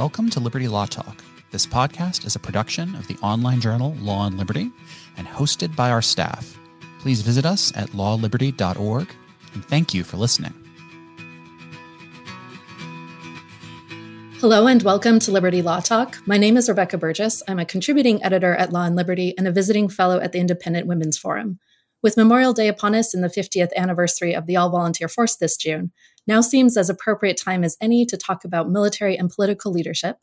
Welcome to Liberty Law Talk. This podcast is a production of the online journal Law and Liberty and hosted by our staff. Please visit us at lawliberty.org, and thank you for listening. Hello and welcome to Liberty Law Talk. My name is Rebecca Burgess. I'm a contributing editor at Law and Liberty and a visiting fellow at the Independent Women's Forum. With Memorial Day upon us and the 50th anniversary of the all-volunteer force this June, now seems as appropriate time as any to talk about military and political leadership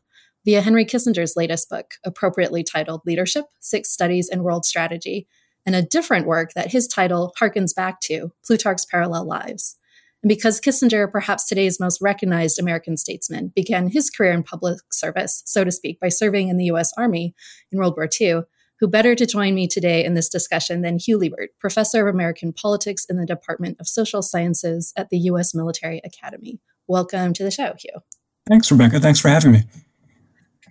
via Henry Kissinger's latest book, appropriately titled Leadership, 6 Studies in World Strategy, and a different work that his title harkens back to, Plutarch's Parallel Lives. And because Kissinger, perhaps today's most recognized American statesman, began his career in public service, so to speak, by serving in the U.S. Army in World War II, who better to join me today in this discussion than Hugh Liebert, professor of American politics in the Department of Social Sciences at the U.S. Military Academy. Welcome to the show, Hugh. Thanks, Rebecca. Thanks for having me.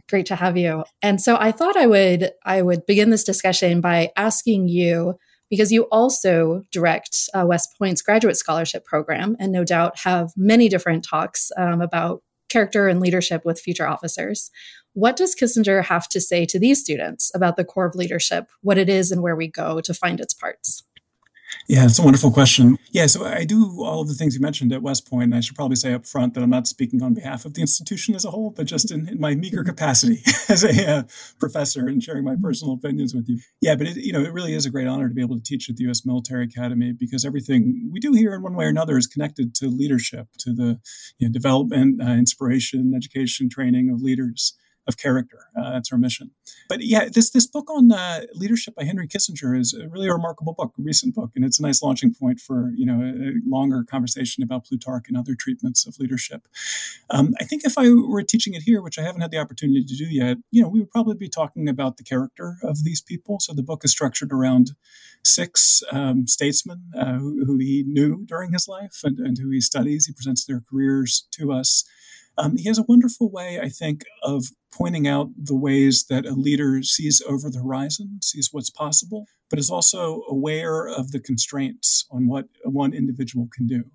Great to have you. And so I thought I would begin this discussion by asking you, because you also direct West Point's graduate scholarship program and no doubt have many different talks about character and leadership with future officers. What does Kissinger have to say to these students about the core of leadership, what it is and where we go to find its parts? Yeah, it's a wonderful question. Yeah, so I do all of the things you mentioned at West Point, and I should probably say up front that I'm not speaking on behalf of the institution as a whole, but just in my meager capacity as a professor and sharing my personal opinions with you. Yeah, but it really is a great honor to be able to teach at the U.S. Military Academy because everything we do here in one way or another is connected to leadership, to the development, inspiration, education, training of leaders. Of character. That's our mission. But yeah, this book on leadership by Henry Kissinger is a really remarkable book, a recent book, and it's a nice launching point for a longer conversation about Plutarch and other treatments of leadership. I think if I were teaching it here, which I haven't had the opportunity to do yet, we would probably be talking about the character of these people. So the book is structured around 6 statesmen who he knew during his life and who he studies. He presents their careers to us. He has a wonderful way, I think, of pointing out the ways that a leader sees over the horizon, sees what's possible, but is also aware of the constraints on what one individual can do.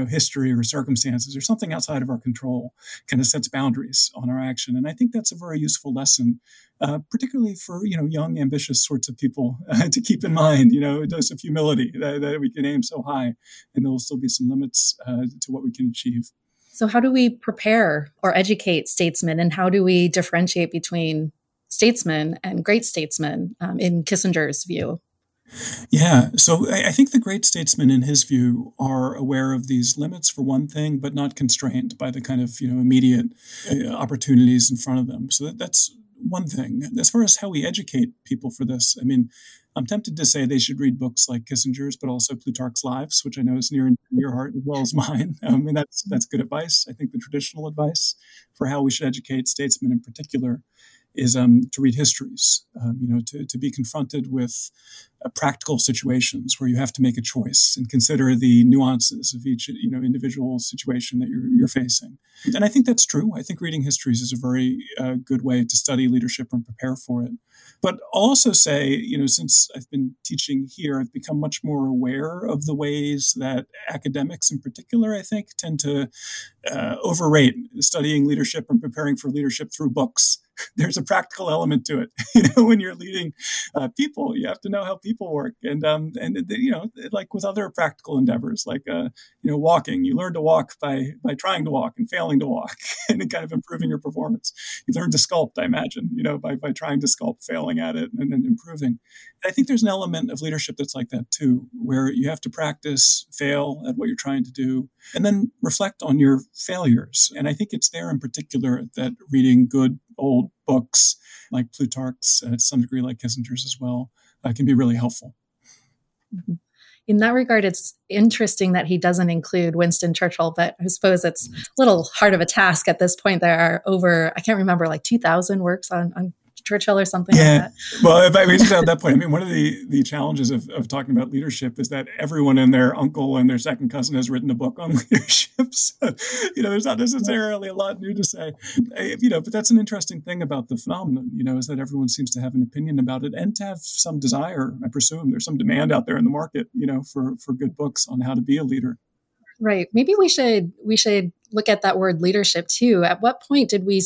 History or circumstances or something outside of our control kind of sets boundaries on our action. And I think that's a very useful lesson, particularly for, young, ambitious sorts of people to keep in mind, a dose of humility that we can aim so high and there will still be some limits to what we can achieve. So how do we prepare or educate statesmen, and how do we differentiate between statesmen and great statesmen in Kissinger's view? Yeah, so I think the great statesmen in his view are aware of these limits for one thing, but not constrained by the kind of immediate opportunities in front of them. So that's one thing. As far as how we educate people for this, I'm tempted to say they should read books like Kissinger's, but also Plutarch's Lives, which I know is near and dear to your heart as well as mine. And that's good advice. I think the traditional advice for how we should educate statesmen in particular is to read histories, to be confronted with practical situations where you have to make a choice and consider the nuances of each individual situation that you're facing. And I think that's true. I think reading histories is a very good way to study leadership and prepare for it. But I'll also say, since I've been teaching here, I've become much more aware of the ways that academics in particular, I think, tend to overrate studying leadership and preparing for leadership through books. There's a practical element to it. When you're leading people, you have to know how people work. And like with other practical endeavors, like, walking, you learn to walk by trying to walk and failing to walk and kind of improving your performance. You learn to sculpt, I imagine, by trying to sculpt, failing at it and improving. And I think there's an element of leadership that's like that too, where you have to practice, fail at what you're trying to do, and then reflect on your failures. And I think it's there in particular that reading good old books like Plutarch's, to some degree like Kissinger's as well, can be really helpful. In that regard, it's interesting that he doesn't include Winston Churchill, but I suppose it's a little hard of a task at this point. There are over, I can't remember, like 2,000 works on Churchill or something like that. Well, if I just at that point, one of the challenges of talking about leadership is that everyone and their uncle and their second cousin has written a book on leadership. So, there's not necessarily a lot new to say, but that's an interesting thing about the phenomenon, is that everyone seems to have an opinion about it and to have some desire. I presume there's some demand out there in the market, for good books on how to be a leader. Right. Maybe we should look at that word leadership too. At what point did we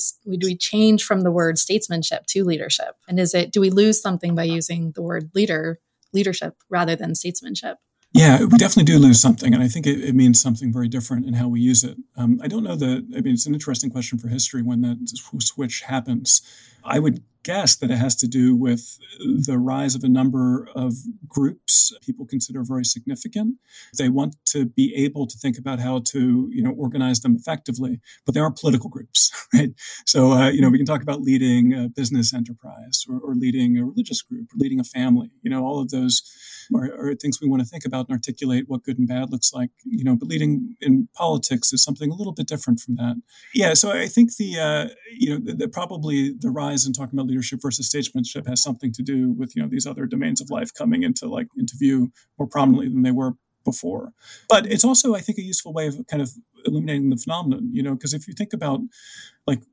change from the word statesmanship to leadership? And do we lose something by using the word leadership rather than statesmanship? Yeah, we definitely do lose something. And I think it means something very different in how we use it. I don't know it's an interesting question for history when that switch happens. I would guess that it has to do with the rise of a number of groups people consider very significant. They want to be able to think about how to, organize them effectively, but they aren't political groups, right? So, we can talk about leading a business enterprise or leading a religious group, or leading a family. All of those are things we want to think about and articulate what good and bad looks like, but leading in politics is something a little bit different from that. Yeah. So I think probably the rise in talking about leadership versus statesmanship has something to do with, these other domains of life coming into view more prominently than they were before. But it's also, I think, a useful way of kind of illuminating the phenomenon, because if you think about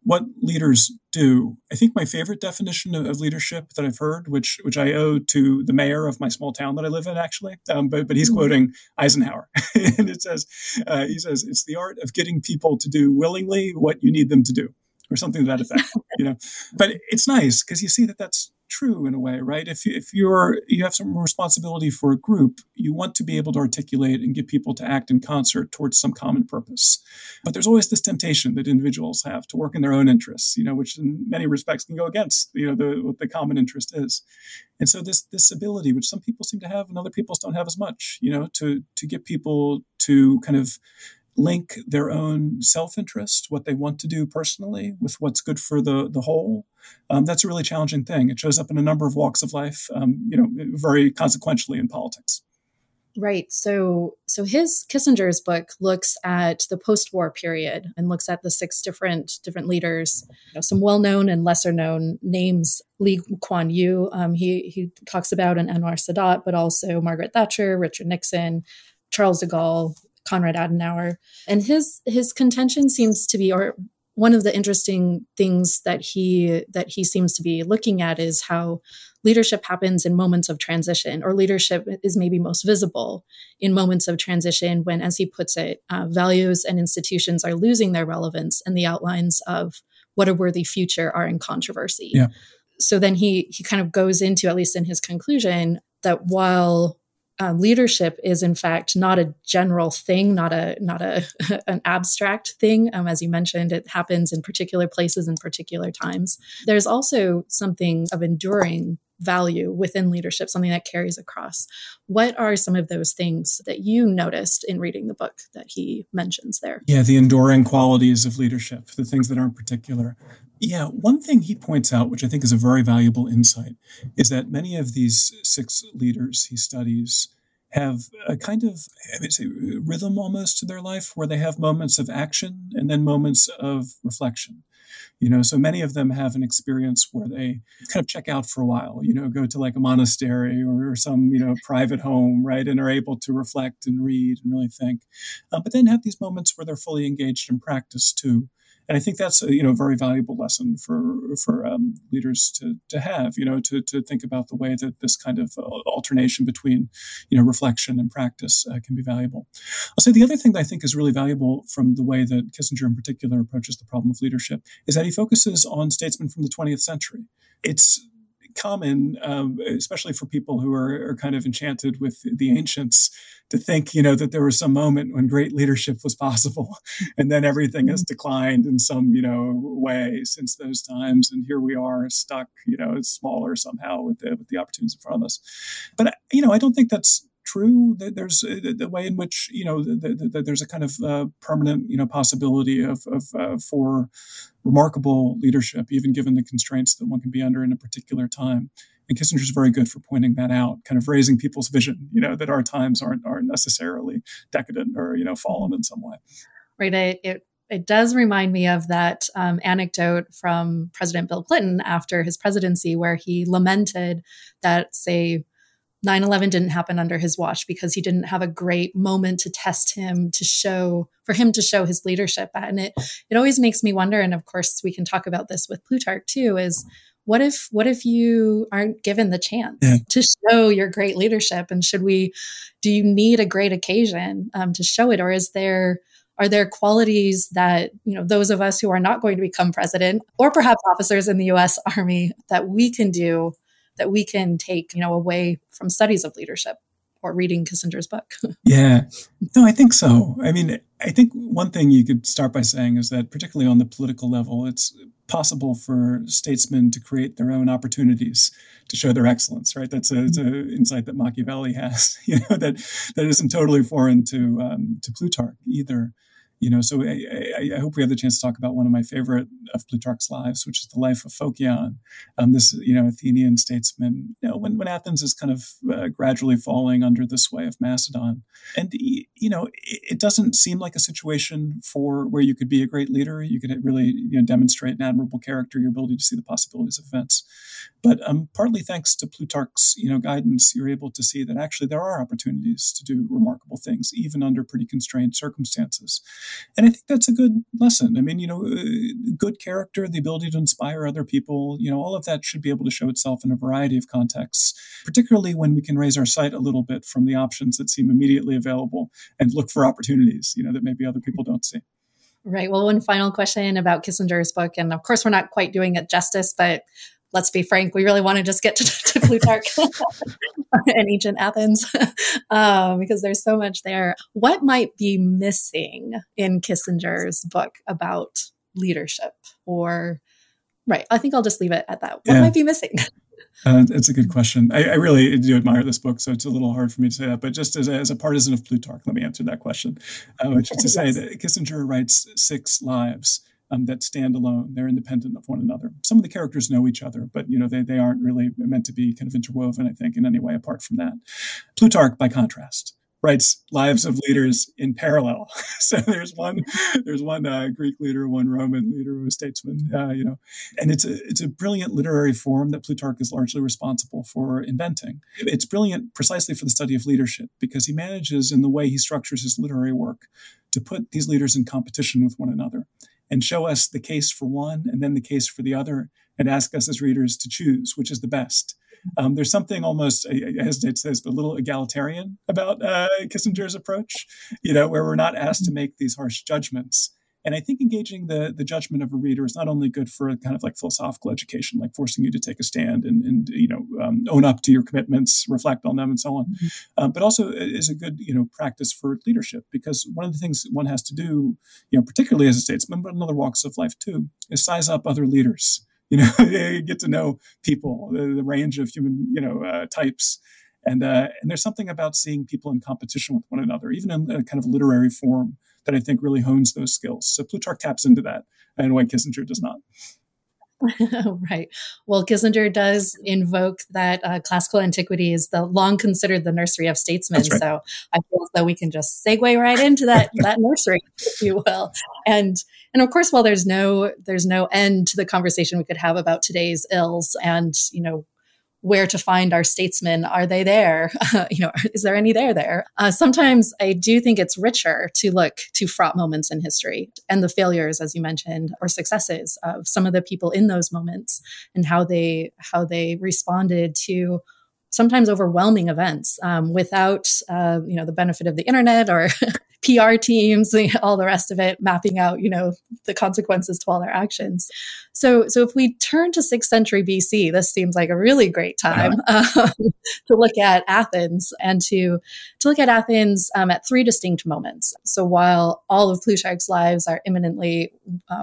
what leaders do, I think my favorite definition of leadership that I've heard, which I owe to the mayor of my small town that I live in, actually, but he's quoting Eisenhower, and he says, it's the art of getting people to do willingly what you need them to do, or something to that effect, But it's nice because you see that that's true in a way, right? If you have some responsibility for a group, you want to be able to articulate and get people to act in concert towards some common purpose. But there's always this temptation that individuals have to work in their own interests, which in many respects can go against, what the common interest is. And so this ability, which some people seem to have and other people don't have as much, to get people to kind of link their own self-interest, what they want to do personally, with what's good for the whole. That's a really challenging thing. It shows up in a number of walks of life, very consequentially in politics. Right. So Kissinger's book looks at the post-war period and looks at the 6 different leaders, some well-known and lesser-known names. Lee Kuan Yew, he talks about an Anwar Sadat, but also Margaret Thatcher, Richard Nixon, Charles de Gaulle, Konrad Adenauer. And his contention seems to be, or one of the interesting things that he seems to be looking at, is how leadership happens in moments of transition, or leadership is maybe most visible in moments of transition when, as he puts it, values and institutions are losing their relevance and the outlines of what a worthy future are in controversy. Yeah. So then he kind of goes into, at least in his conclusion, that while leadership is in fact not a general thing, not an abstract thing. As you mentioned, it happens in particular places and particular times. There's also something of enduring value within leadership, something that carries across. What are some of those things that you noticed in reading the book that he mentions there? Yeah, the enduring qualities of leadership, the things that aren't particular. Yeah, one thing he points out, which I think is a very valuable insight, is that many of these 6 leaders he studies have a kind of, I would say, rhythm almost to their life, where they have moments of action and then moments of reflection. So many of them have an experience where they kind of check out for a while, go to like a monastery or some, private home, right, and are able to reflect and read and really think. But then have these moments where they're fully engaged in practice too. And I think that's a very valuable lesson for leaders to have, to think about the way that this kind of alternation between reflection and practice can be valuable. I'll say the other thing that I think is really valuable from the way that Kissinger in particular approaches the problem of leadership is that he focuses on statesmen from the 20th century. It's common, especially for people who are kind of enchanted with the ancients, to think, that there was some moment when great leadership was possible, and then everything has declined in some, way since those times. And here we are stuck, smaller somehow with the opportunities in front of us. But, I don't think that's true. That there's the way in which, that there's a kind of permanent, possibility for remarkable leadership, even given the constraints that one can be under in a particular time. And Kissinger is very good for pointing that out, kind of raising people's vision, that our times aren't necessarily decadent or, fallen in some way. Right. It does remind me of that anecdote from President Bill Clinton after his presidency, where he lamented that, say, 9/11 didn't happen under his watch because he didn't have a great moment to test him, for him to show his leadership at. And it always makes me wonder, and of course we can talk about this with Plutarch too, is what if you aren't given the chance to show your great leadership? And do you need a great occasion to show it? Or is there Are there qualities that, those of us who are not going to become president or perhaps officers in the US Army that we can do, that we can take, away from studies of leadership or reading Kissinger's book? Yeah, no, I think so. I mean, I think one thing you could start by saying is that particularly on the political level, it's possible for statesmen to create their own opportunities to show their excellence, right? That's an insight that Machiavelli has, that isn't totally foreign to Plutarch either. So I hope we have the chance to talk about one of my favorite of Plutarch's lives, which is the life of Phocion, this Athenian statesman. When Athens is kind of gradually falling under the sway of Macedon, and it doesn't seem like a situation for where you could be a great leader. You could really demonstrate an admirable character, your ability to see the possibilities of events. But partly thanks to Plutarch's guidance, you're able to see that actually there are opportunities to do remarkable things, even under pretty constrained circumstances. And I think that's a good lesson. I mean, good character, the ability to inspire other people, all of that should be able to show itself in a variety of contexts, particularly when we can raise our sight a little bit from the options that seem immediately available and look for opportunities, that maybe other people don't see. Right. Well, one final question about Kissinger's book. And of course, we're not quite doing it justice, but let's be frank, we really want to just get to Plutarch and ancient Athens because there's so much there. What might be missing in Kissinger's book about leadership? I think I'll just leave it at that. What might be missing? It's a good question. I really do admire this book, so it's a little hard for me to say that. But just as a partisan of Plutarch, let me answer that question, which is to say that Kissinger writes 6 lives that stand alone. They're independent of one another. Some of the characters know each other, but they aren't really meant to be kind of interwoven, I think, in any way apart from that. Plutarch, by contrast, writes lives of leaders in parallel. So there's one Greek leader, one Roman leader, a statesman, and it's a brilliant literary form that Plutarch is largely responsible for inventing. It's brilliant precisely for the study of leadership because he manages, in the way he structures his literary work, to put these leaders in competition with one another and show us the case for one and then the case for the other and ask us as readers to choose which is the best. There's something almost, I hesitate to say this, but a little egalitarian about Kissinger's approach, where we're not asked to make these harsh judgments. And I think engaging the judgment of a reader is not only good for kind of like philosophical education, like forcing you to take a stand and own up to your commitments, reflect on them, and so on, but also is a good practice for leadership, because one of the things one has to do, particularly as a statesman, but in other walks of life too, is size up other leaders. Get to know people, the range of human types. And there's something about seeing people in competition with one another, even in a kind of literary form, that I think really hones those skills. So Plutarch taps into that in a way Kissinger does not. Right. Well, Kissinger does invoke that classical antiquity is long considered the nursery of statesmen. Right. So I feel as though we can just segue right into that nursery, if you will. And of course, while there's no end to the conversation we could have about today's ills and, where to find our statesmen. Are they there? Is there any there? Sometimes I do think it's richer to look to fraught moments in history and the failures, as you mentioned, or successes of some of the people in those moments and how they responded to sometimes overwhelming events without the benefit of the internet or PR teams, all the rest of it, mapping out, the consequences to all their actions. So if we turn to 6th century BC, this seems like a really great time to look at Athens and to look at Athens at 3 distinct moments. So while all of Plutarch's lives are eminently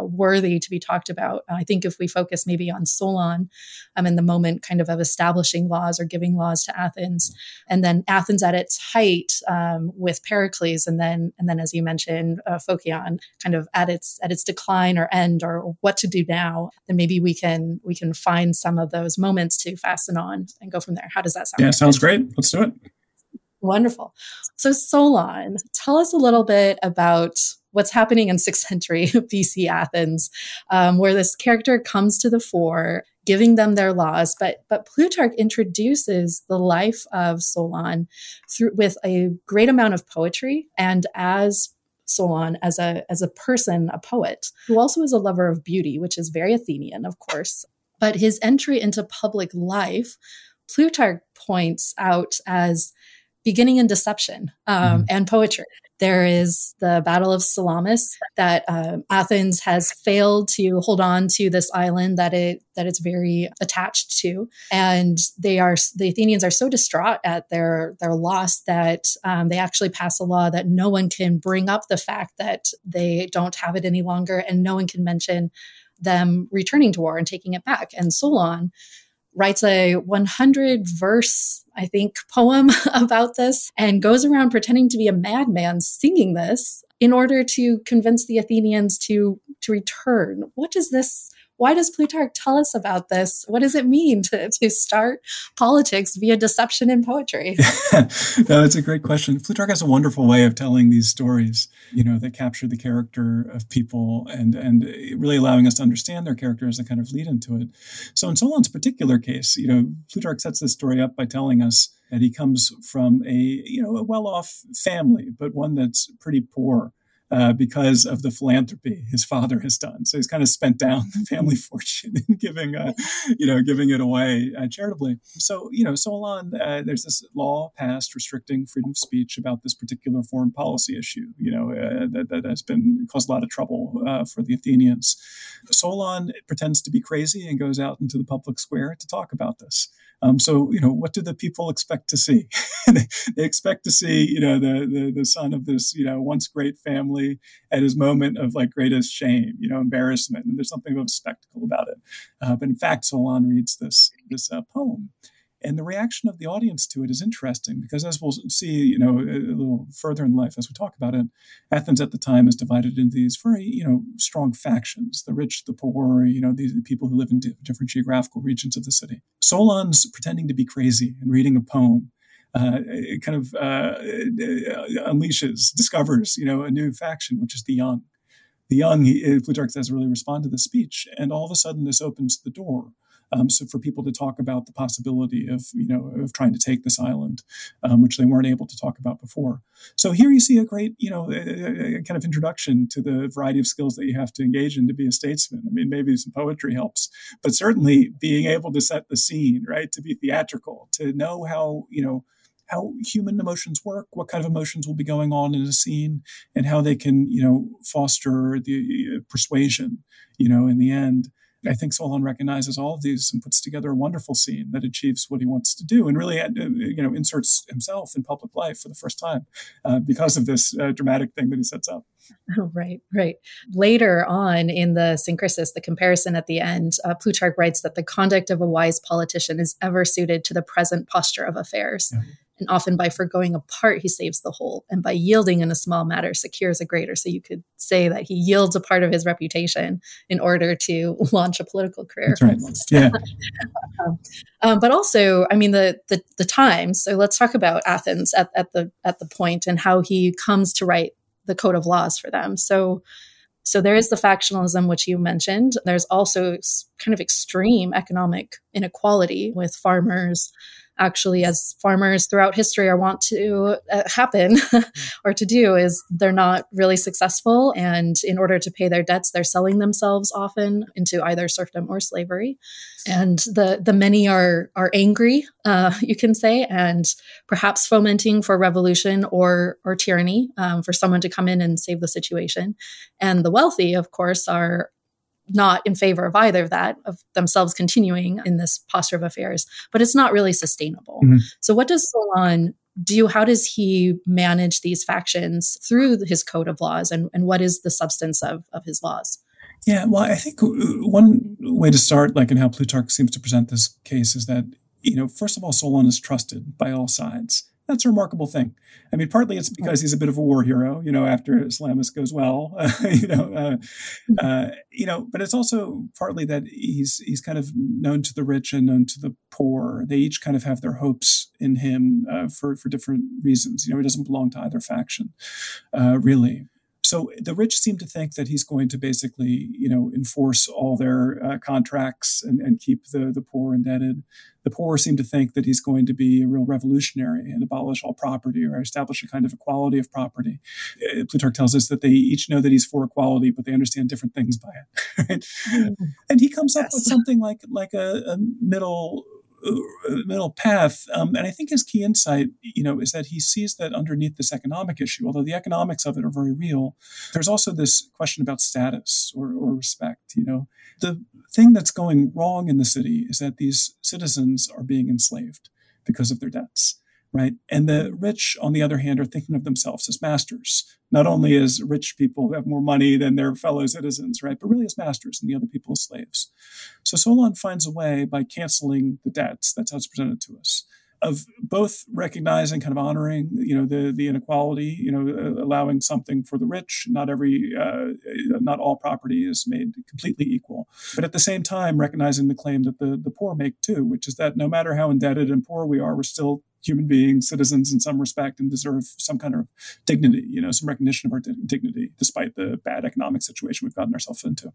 worthy to be talked about, I think if we focus maybe on Solon in the moment kind of establishing laws or giving laws to Athens, and then Athens at its height with Pericles, and then as you mentioned, Phocion kind of at its decline or end, or what to do now, then maybe we can find some of those moments to fasten on and go from there. How does that sound? Yeah, sounds great. Let's do it. Wonderful. So Solon, tell us a little bit about what's happening in 6th century BC Athens, where this character comes to the fore, giving them their laws. But Plutarch introduces the life of Solon with a great amount of poetry, and as Solon as a person, a poet, who also is a lover of beauty, which is very Athenian, of course. But his entry into public life, Plutarch points out as beginning in deception and poetry. There is the Battle of Salamis, that Athens has failed to hold on to this island that it's very attached to, and the Athenians are so distraught at their loss that they actually pass a law that no one can bring up the fact that they don't have it any longer, and no one can mention them returning to war and taking it back. And Solon writes a 100-verse, I think, poem about this and goes around pretending to be a madman singing this in order to convince the Athenians to return. What is this? Why does Plutarch tell us about this? What does it mean to start politics via deception in poetry? No, that's a great question. Plutarch has a wonderful way of telling these stories, that capture the character of people and really allowing us to understand their character as a kind of lead into it. So in Solon's particular case, Plutarch sets this story up by telling us that he comes from a well-off family, but one that's pretty poor. Because of the philanthropy his father has done. So he's kind of spent down the family fortune in giving it away charitably. So, Solon, there's this law passed restricting freedom of speech about this particular foreign policy issue, that has been caused a lot of trouble for the Athenians. Solon pretends to be crazy and goes out into the public square to talk about this. So, what do the people expect to see? They expect to see, the son of this, once great family at his moment of greatest shame, embarrassment. And there's something of a spectacle about it. But in fact, Solon reads this poem. And the reaction of the audience to it is interesting because, as we'll see, a little further in life as we talk about it, Athens at the time is divided into these very, strong factions: the rich, the poor, the people who live in different geographical regions of the city. Solon's pretending to be crazy and reading a poem. It kind of discovers, a new faction, which is the young. The young, Plutarch says, really respond to the speech, and all of a sudden this opens the door. So for people to talk about the possibility of trying to take this island, which they weren't able to talk about before. So here you see a great, a kind of introduction to the variety of skills that you have to engage in to be a statesman. I mean, maybe some poetry helps, but certainly being able to set the scene, right? To be theatrical, to know how human emotions work, what kind of emotions will be going on in a scene, and how they can, foster the persuasion, in the end. I think Solon recognizes all of these and puts together a wonderful scene that achieves what he wants to do and really, inserts himself in public life for the first time because of this dramatic thing that he sets up. Right. Later on in the Syncresis, the comparison at the end, Plutarch writes that the conduct of a wise politician is ever suited to the present posture of affairs. Yeah. And often by forgoing a part, he saves the whole. And by yielding in a small matter, secures a greater. So you could say that he yields a part of his reputation in order to launch a political career. That's right. Almost. Yeah. But also, I mean, the times. So let's talk about Athens at the point and how he comes to write the code of laws for them. So there is the factionalism, which you mentioned. There's also kind of extreme economic inequality with farmers. Actually, as farmers throughout history are wont to happen or to do, is they're not really successful. And in order to pay their debts, they're selling themselves often into either serfdom or slavery. And the many are angry, you can say, and perhaps fomenting for revolution or tyranny for someone to come in and save the situation. And the wealthy, of course, are not in favor of either of that, of themselves continuing in this posture of affairs, but it's not really sustainable. Mm-hmm. So what does Solon do? How does he manage these factions through his code of laws, and what is the substance of his laws? Yeah, well, I think one way to start, in how Plutarch seems to present this case, is that, first of all, Solon is trusted by all sides. That's a remarkable thing. I mean, partly it's because he's a bit of a war hero, after Salamis goes well, but it's also partly that he's kind of known to the rich and known to the poor. They each kind of have their hopes in him for different reasons. He doesn't belong to either faction, really. So the rich seem to think that he's going to basically, enforce all their contracts and keep the poor indebted. The poor seem to think that he's going to be a real revolutionary and abolish all property or establish a kind of equality of property. Plutarch tells us that they each know that he's for equality, but they understand different things by it. Right? And he comes up with something like a middle middle path. And I think his key insight, is that he sees that underneath this economic issue, although the economics of it are very real, there's also this question about status or respect. The thing that's going wrong in the city is that these citizens are being enslaved because of their debts. Right. And the rich, on the other hand, are thinking of themselves as masters, not only as rich people who have more money than their fellow citizens, right, but really as masters and the other people as slaves. So Solon finds a way by canceling the debts, that's how it's presented to us, of both recognizing, kind of honoring, the inequality, allowing something for the rich. Not all property is made completely equal. But at the same time, recognizing the claim that the poor make too, which is that no matter how indebted and poor we are, we're still human beings, citizens in some respect, and deserve some kind of dignity, some recognition of our dignity, despite the bad economic situation we've gotten ourselves into.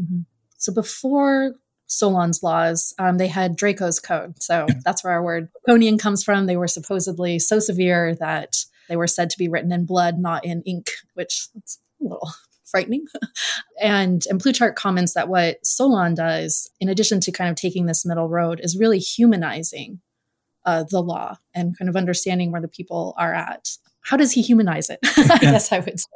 Mm-hmm. So before Solon's laws, they had Draco's code. So that's where our word draconian comes from. They were supposedly so severe that they were said to be written in blood, not in ink, which is a little frightening. And Plutarch comments that what Solon does, in addition to kind of taking this middle road, is really humanizing the law and kind of understanding where the people are at. How does he humanize it? I guess I would say.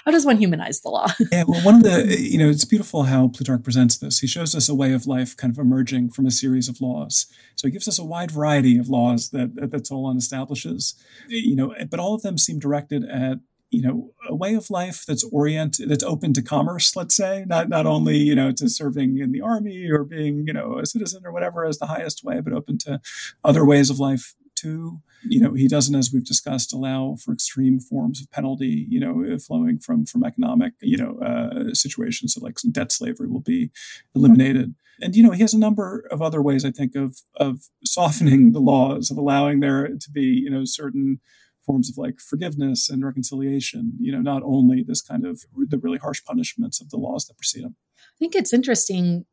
How does one humanize the law? Yeah, well, one of the, it's beautiful how Plutarch presents this. He shows us a way of life kind of emerging from a series of laws. So he gives us a wide variety of laws that Solon establishes, but all of them seem directed at, a way of life that's open to commerce, let's say, not only, to serving in the army or being, a citizen or whatever as the highest way, but open to other ways of life too. He doesn't, as we've discussed, allow for extreme forms of penalty, flowing from economic, situations. So like some debt slavery will be eliminated. And, he has a number of other ways, I think, of softening the laws, of allowing there to be, certain forms of like forgiveness and reconciliation, not only this kind of the really harsh punishments of the laws that precede them. I think it's interesting,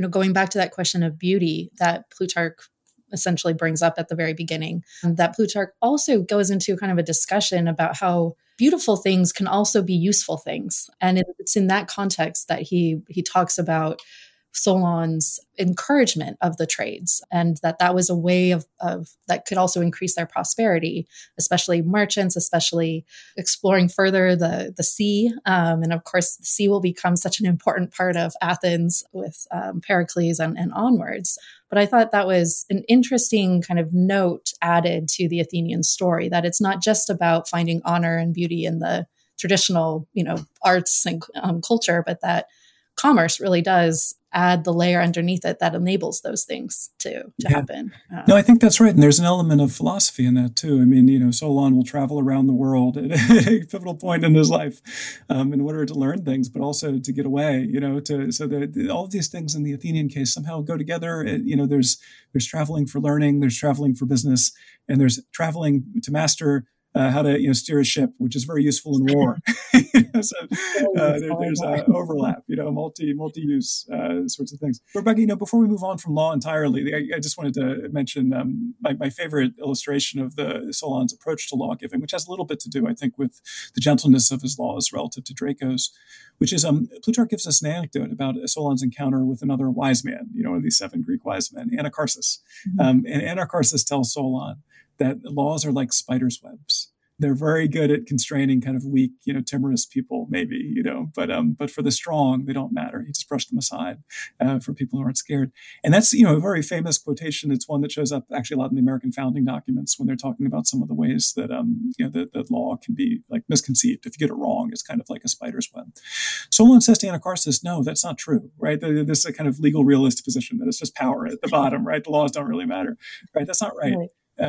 going back to that question of beauty that Plutarch essentially brings up at the very beginning, that Plutarch also goes into kind of a discussion about how beautiful things can also be useful things. And it's in that context that he talks about Solon's encouragement of the trades, and that was a way of that could also increase their prosperity, especially merchants, especially exploring further the sea. And of course, the sea will become such an important part of Athens with Pericles and onwards. But I thought that was an interesting kind of note added to the Athenian story, that it's not just about finding honor and beauty in the traditional, arts and culture, but that commerce really does add the layer underneath it that enables those things to happen. No, I think that's right. And there's an element of philosophy in that too. I mean, Solon will travel around the world at a pivotal point in his life in order to learn things, but also to get away, so that all of these things in the Athenian case somehow go together. There's traveling for learning, there's traveling for business, and there's traveling to master how to steer a ship, which is very useful in war. So there's overlap, multi-use sorts of things. Rebecca, before we move on from law entirely, I just wanted to mention my favorite illustration of the Solon's approach to law giving, which has a little bit to do, I think, with the gentleness of his laws relative to Draco's, which is Plutarch gives us an anecdote about Solon's encounter with another wise man, one of these 7 Greek wise men, Anacharsis. And Anacharsis tells Solon that laws are like spiders' webs. They're very good at constraining kind of weak, timorous people, maybe, but for the strong, they don't matter. You just brush them aside for people who aren't scared. And that's, a very famous quotation. It's one that shows up actually a lot in the American founding documents when they're talking about some of the ways that, that law can be like misconceived. If you get it wrong, it's kind of like a spider's web. Solon says to Anacharsis, no, that's not true, right? This is a kind of legal realist position that it's just power at the bottom, right? The laws don't really matter, right? That's not right.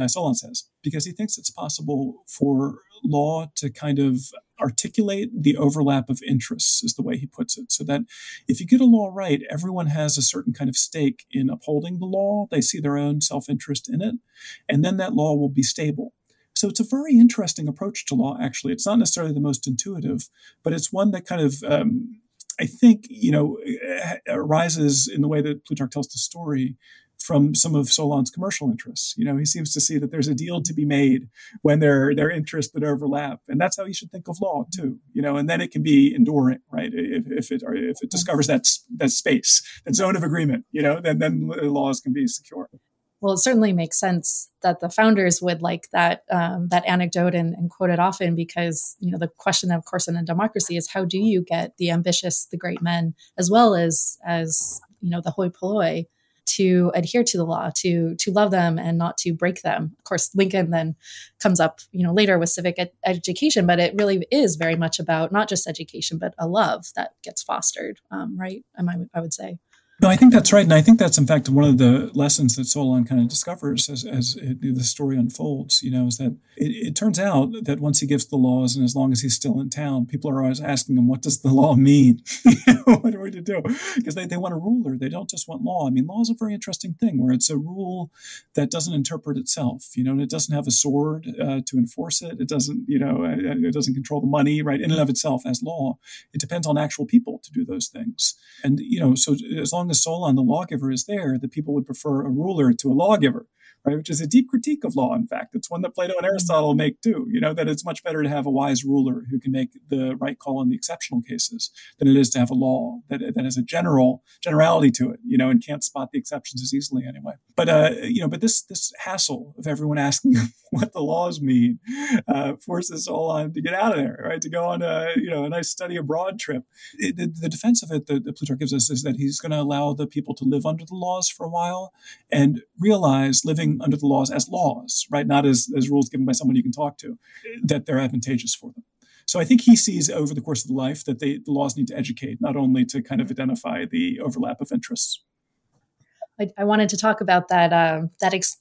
Solon says, because he thinks it's possible for law to kind of articulate the overlap of interests, is the way he puts it. So that if you get a law right, everyone has a certain kind of stake in upholding the law. They see their own self-interest in it, and then that law will be stable. So it's a very interesting approach to law, actually. It's not necessarily the most intuitive, but it's one that kind of, I think, arises in the way that Plutarch tells the story from some of Solon's commercial interests. He seems to see that there's a deal to be made when there are interests that overlap. And that's how you should think of law too, and then it can be enduring, right? If it discovers that space, that zone of agreement, then laws can be secure. Well, it certainly makes sense that the founders would like that that anecdote and quote it often, because the question, of course, in a democracy is how do you get the ambitious, the great men, as well as the hoi polloi, to adhere to the law, to love them and not to break them. Of course, Lincoln then comes up later with civic education, but it really is very much about not just education, but a love that gets fostered, right? I would say. No, I think that's right. And I think that's, in fact, one of the lessons that Solon kind of discovers as the story unfolds, is that it turns out that once he gives the laws, and as long as he's still in town, people are always asking him, what does the law mean? What are we to do? Because they want a ruler. They don't just want law. I mean, law is a very interesting thing where it's a rule that doesn't interpret itself, and it doesn't have a sword to enforce it. It doesn't, it doesn't control the money, right, in and of itself as law. It depends on actual people to do those things. And, so as long as Solon, the lawgiver, is there, the people would prefer a ruler to a lawgiver, right? Which is a deep critique of law, in fact. It's one that Plato and Aristotle make too, that it's much better to have a wise ruler who can make the right call in the exceptional cases than it is to have a law that has a generality to it, and can't spot the exceptions as easily anyway. But, but this hassle of everyone asking what the laws mean forces Solon to get out of there, right? To go on a nice study abroad trip. The defense of it that Plutarch gives us is that he's going to allow the people to live under the laws for a while and realize living under the laws as laws, right? Not as rules given by someone you can talk to, that they're advantageous for them. So I think he sees over the course of life that the laws need to educate, not only to kind of identify the overlap of interests. I wanted to talk about that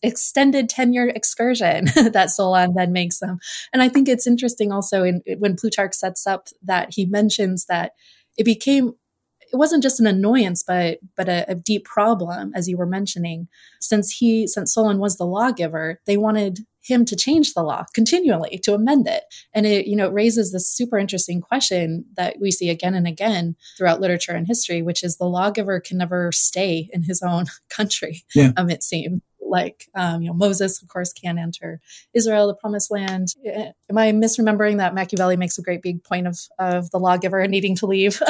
extended tenure excursion that Solon then makes them. And I think it's interesting also when Plutarch sets up that he mentions that it wasn't just an annoyance, but a deep problem, as you were mentioning. Since Solon was the lawgiver, they wanted him to change the law continually, to amend it. And it raises this super interesting question that we see again and again throughout literature and history, which is the lawgiver can never stay in his own country. Yeah. It seems like, Moses, of course, can't enter Israel, the promised land. Am I misremembering that Machiavelli makes a great big point of the lawgiver needing to leave?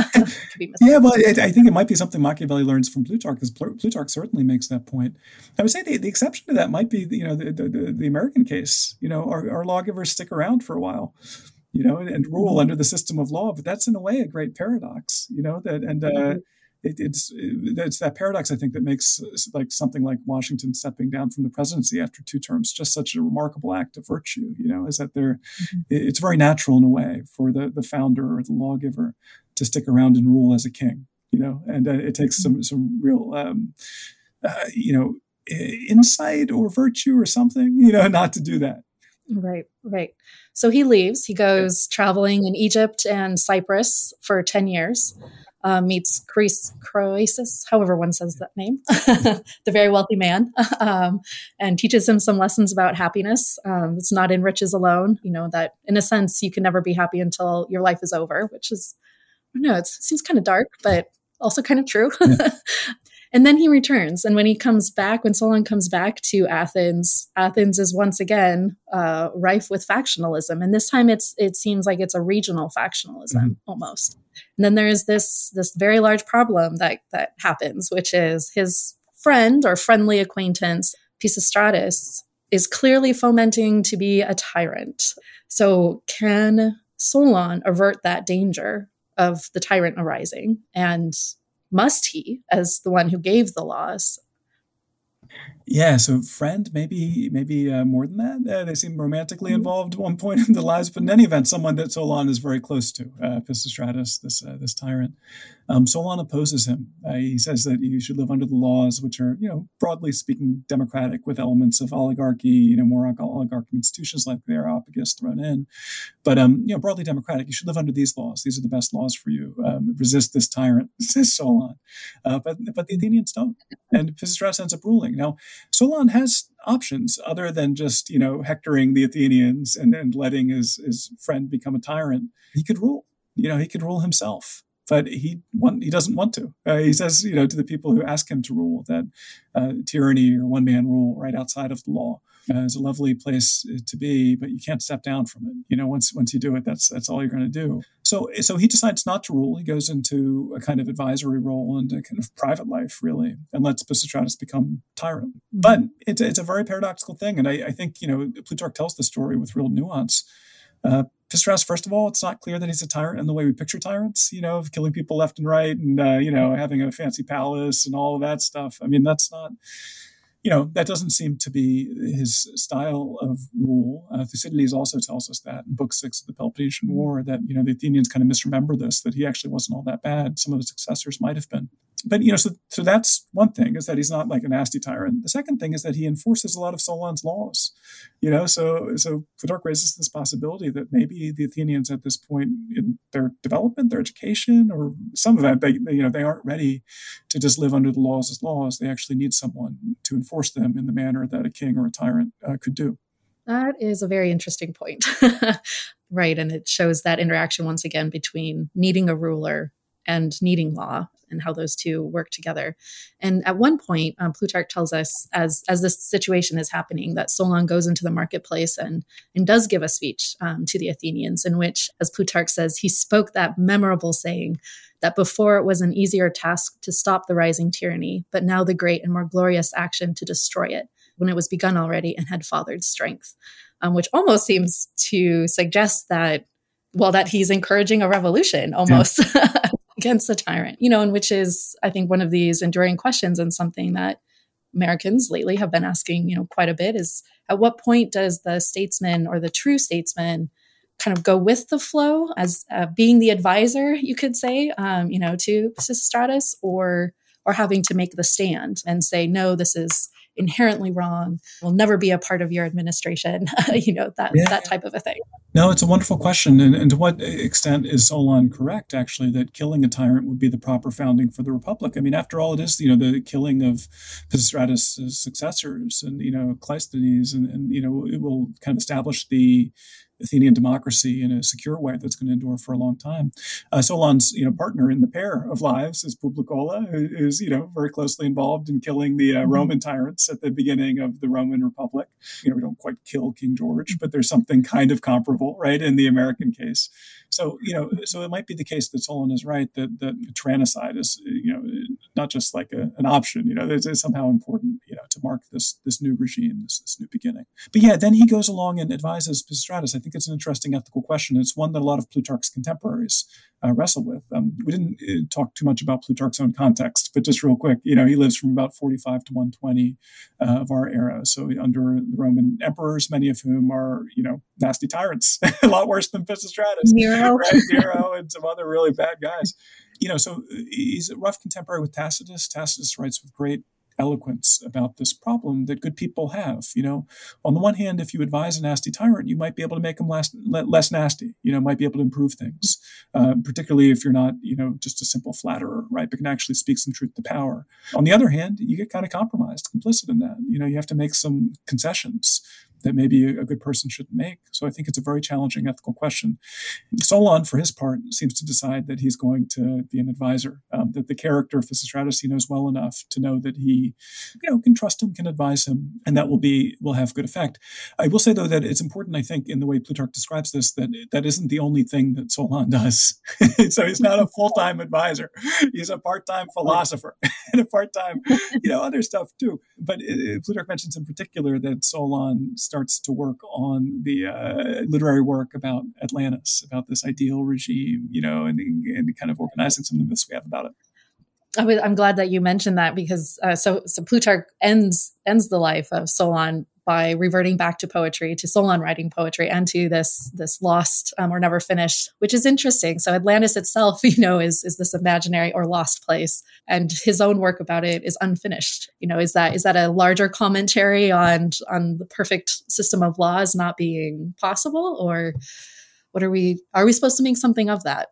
Yeah, well, I think it might be something Machiavelli learns from Plutarch, because Plutarch certainly makes that point. I would say the exception to that might be, the American case. Our lawgivers stick around for a while, and rule under the system of law. But that's in a way a great paradox, It's that paradox, I think, that makes something like Washington stepping down from the presidency after 2 terms just such a remarkable act of virtue. Is that it's very natural in a way for the founder or the lawgiver to stick around and rule as a king. And it takes some real insight or virtue or something, not to do that. Right. So he leaves. He goes traveling in Egypt and Cyprus for 10 years. Meets Croesus, however one says that name, the very wealthy man, and teaches him some lessons about happiness. It's not in riches alone, that in a sense you can never be happy until your life is over, which is, I don't know, it seems kind of dark, but also kind of true. Yeah. And then he returns. And when Solon comes back to Athens is once again rife with factionalism. And this time it seems like it's a regional factionalism almost. And then there's this very large problem that happens, which is his friend or friendly acquaintance, Pisistratus, is clearly fomenting to be a tyrant. So can Solon avert that danger of the tyrant arising? And must he, as the one who gave the laws? Yeah, so friend, maybe more than that. They seem romantically involved at one point in their lives, but in any event, someone that Solon is very close to, Pisistratus, this tyrant. Solon opposes him. He says that you should live under the laws, which are, broadly speaking, democratic, with elements of oligarchy, more oligarchic institutions like the Areopagus thrown in. But, broadly democratic. You should live under these laws. These are the best laws for you. Resist this tyrant, says Solon. But the Athenians don't. And Pisistratus ends up ruling. Now, Solon has options other than just, hectoring the Athenians and letting his friend become a tyrant. He could rule. He could rule himself. But he doesn't want to. He says, to the people who ask him to rule that tyranny or one-man rule right outside of the law is a lovely place to be, but you can't step down from it. Once you do it, that's all you're going to do. So he decides not to rule. He goes into a kind of advisory role and a kind of private life, really, and lets Pisistratus become tyrant. But it's a very paradoxical thing. And I think, Plutarch tells the story with real nuance. Pisistratus, first of all, it's not clear that he's a tyrant in the way we picture tyrants, of killing people left and right and, having a fancy palace and all of that stuff. I mean, that's not... that doesn't seem to be his style of rule. Thucydides also tells us that in Book 6 of the Peloponnesian War, that, the Athenians kind of misremember this, that he actually wasn't all that bad. Some of his successors might have been. But, so that's one thing, is that he's not like a nasty tyrant. The second thing is that he enforces a lot of Solon's laws. So Plutarch raises this possibility that maybe the Athenians at this point in their development, their education, or some of that, they aren't ready to just live under the laws as laws. They actually need someone to enforce them in the manner that a king or a tyrant could do. That is a very interesting point. Right. And it shows that interaction once again between needing a ruler and needing law, and how those two work together. And at one point, Plutarch tells us, as this situation is happening, that Solon goes into the marketplace and does give a speech to the Athenians, in which, as Plutarch says, he spoke that memorable saying that before it was an easier task to stop the rising tyranny, but now the great and more glorious action to destroy it, when it was begun already and had fathered strength, which almost seems to suggest that he's encouraging a revolution almost. Yeah. Against the tyrant, and which is, I think, one of these enduring questions, and something that Americans lately have been asking, quite a bit, is at what point does the statesman or the true statesman kind of go with the flow as being the advisor, you could say, to Pisistratus, or having to make the stand and say, no, this is inherently wrong, will never be a part of your administration, that type of a thing. No, it's a wonderful question. And to what extent is Solon correct, actually, that killing a tyrant would be the proper founding for the Republic? I mean, after all, it is, the killing of Pisistratus' successors and, Cleisthenes, and it will kind of establish the Athenian democracy in a secure way that's going to endure for a long time. Solon's, partner in the pair of lives is Publicola, who's, very closely involved in killing the Roman tyrants at the beginning of the Roman Republic. We don't quite kill King George, but there's something kind of comparable, right, in the American case. So, so it might be the case that Solon is right, that tyrannicide is, not just like an option, it's somehow important, to mark this new regime, this new beginning. But yeah, then he goes along and advises Pisistratus. I think it's an interesting ethical question. It's one that a lot of Plutarch's contemporaries wrestle with. We didn't talk too much about Plutarch's own context, but just real quick, he lives from about 45 to 120 of our era. So under the Roman emperors, many of whom are, nasty tyrants, a lot worse than Pisistratus. Nero. Right? Nero and some other really bad guys. So he's a rough contemporary with Tacitus. Tacitus writes with great eloquence about this problem that good people have. On the one hand, if you advise a nasty tyrant, you might be able to make him less nasty, might be able to improve things, particularly if you're not, just a simple flatterer, right, but can actually speak some truth to power. On the other hand, you get kind of compromised, complicit in that. You have to make some concessions that maybe a good person shouldn't make. So I think it's a very challenging ethical question. Solon, for his part, seems to decide that he's going to be an advisor, that the character of Pisistratus he knows well enough to know that he, can trust him, can advise him, and that will have good effect. I will say, though, that it's important, I think, in the way Plutarch describes this, that isn't the only thing that Solon does. So he's not a full-time advisor. He's a part-time philosopher and a part-time, other stuff too. But Plutarch mentions in particular that Solon starts to work on the literary work about Atlantis, about this ideal regime, and kind of organizing some of this we have about it. I'm glad that you mentioned that, because so Plutarch ends the life of Solon by reverting back to poetry, to Solon writing poetry, and to this lost or never finished, which is interesting. So Atlantis itself, is this imaginary or lost place, and his own work about it is unfinished. Is that a larger commentary on the perfect system of laws not being possible, or Are we supposed to make something of that?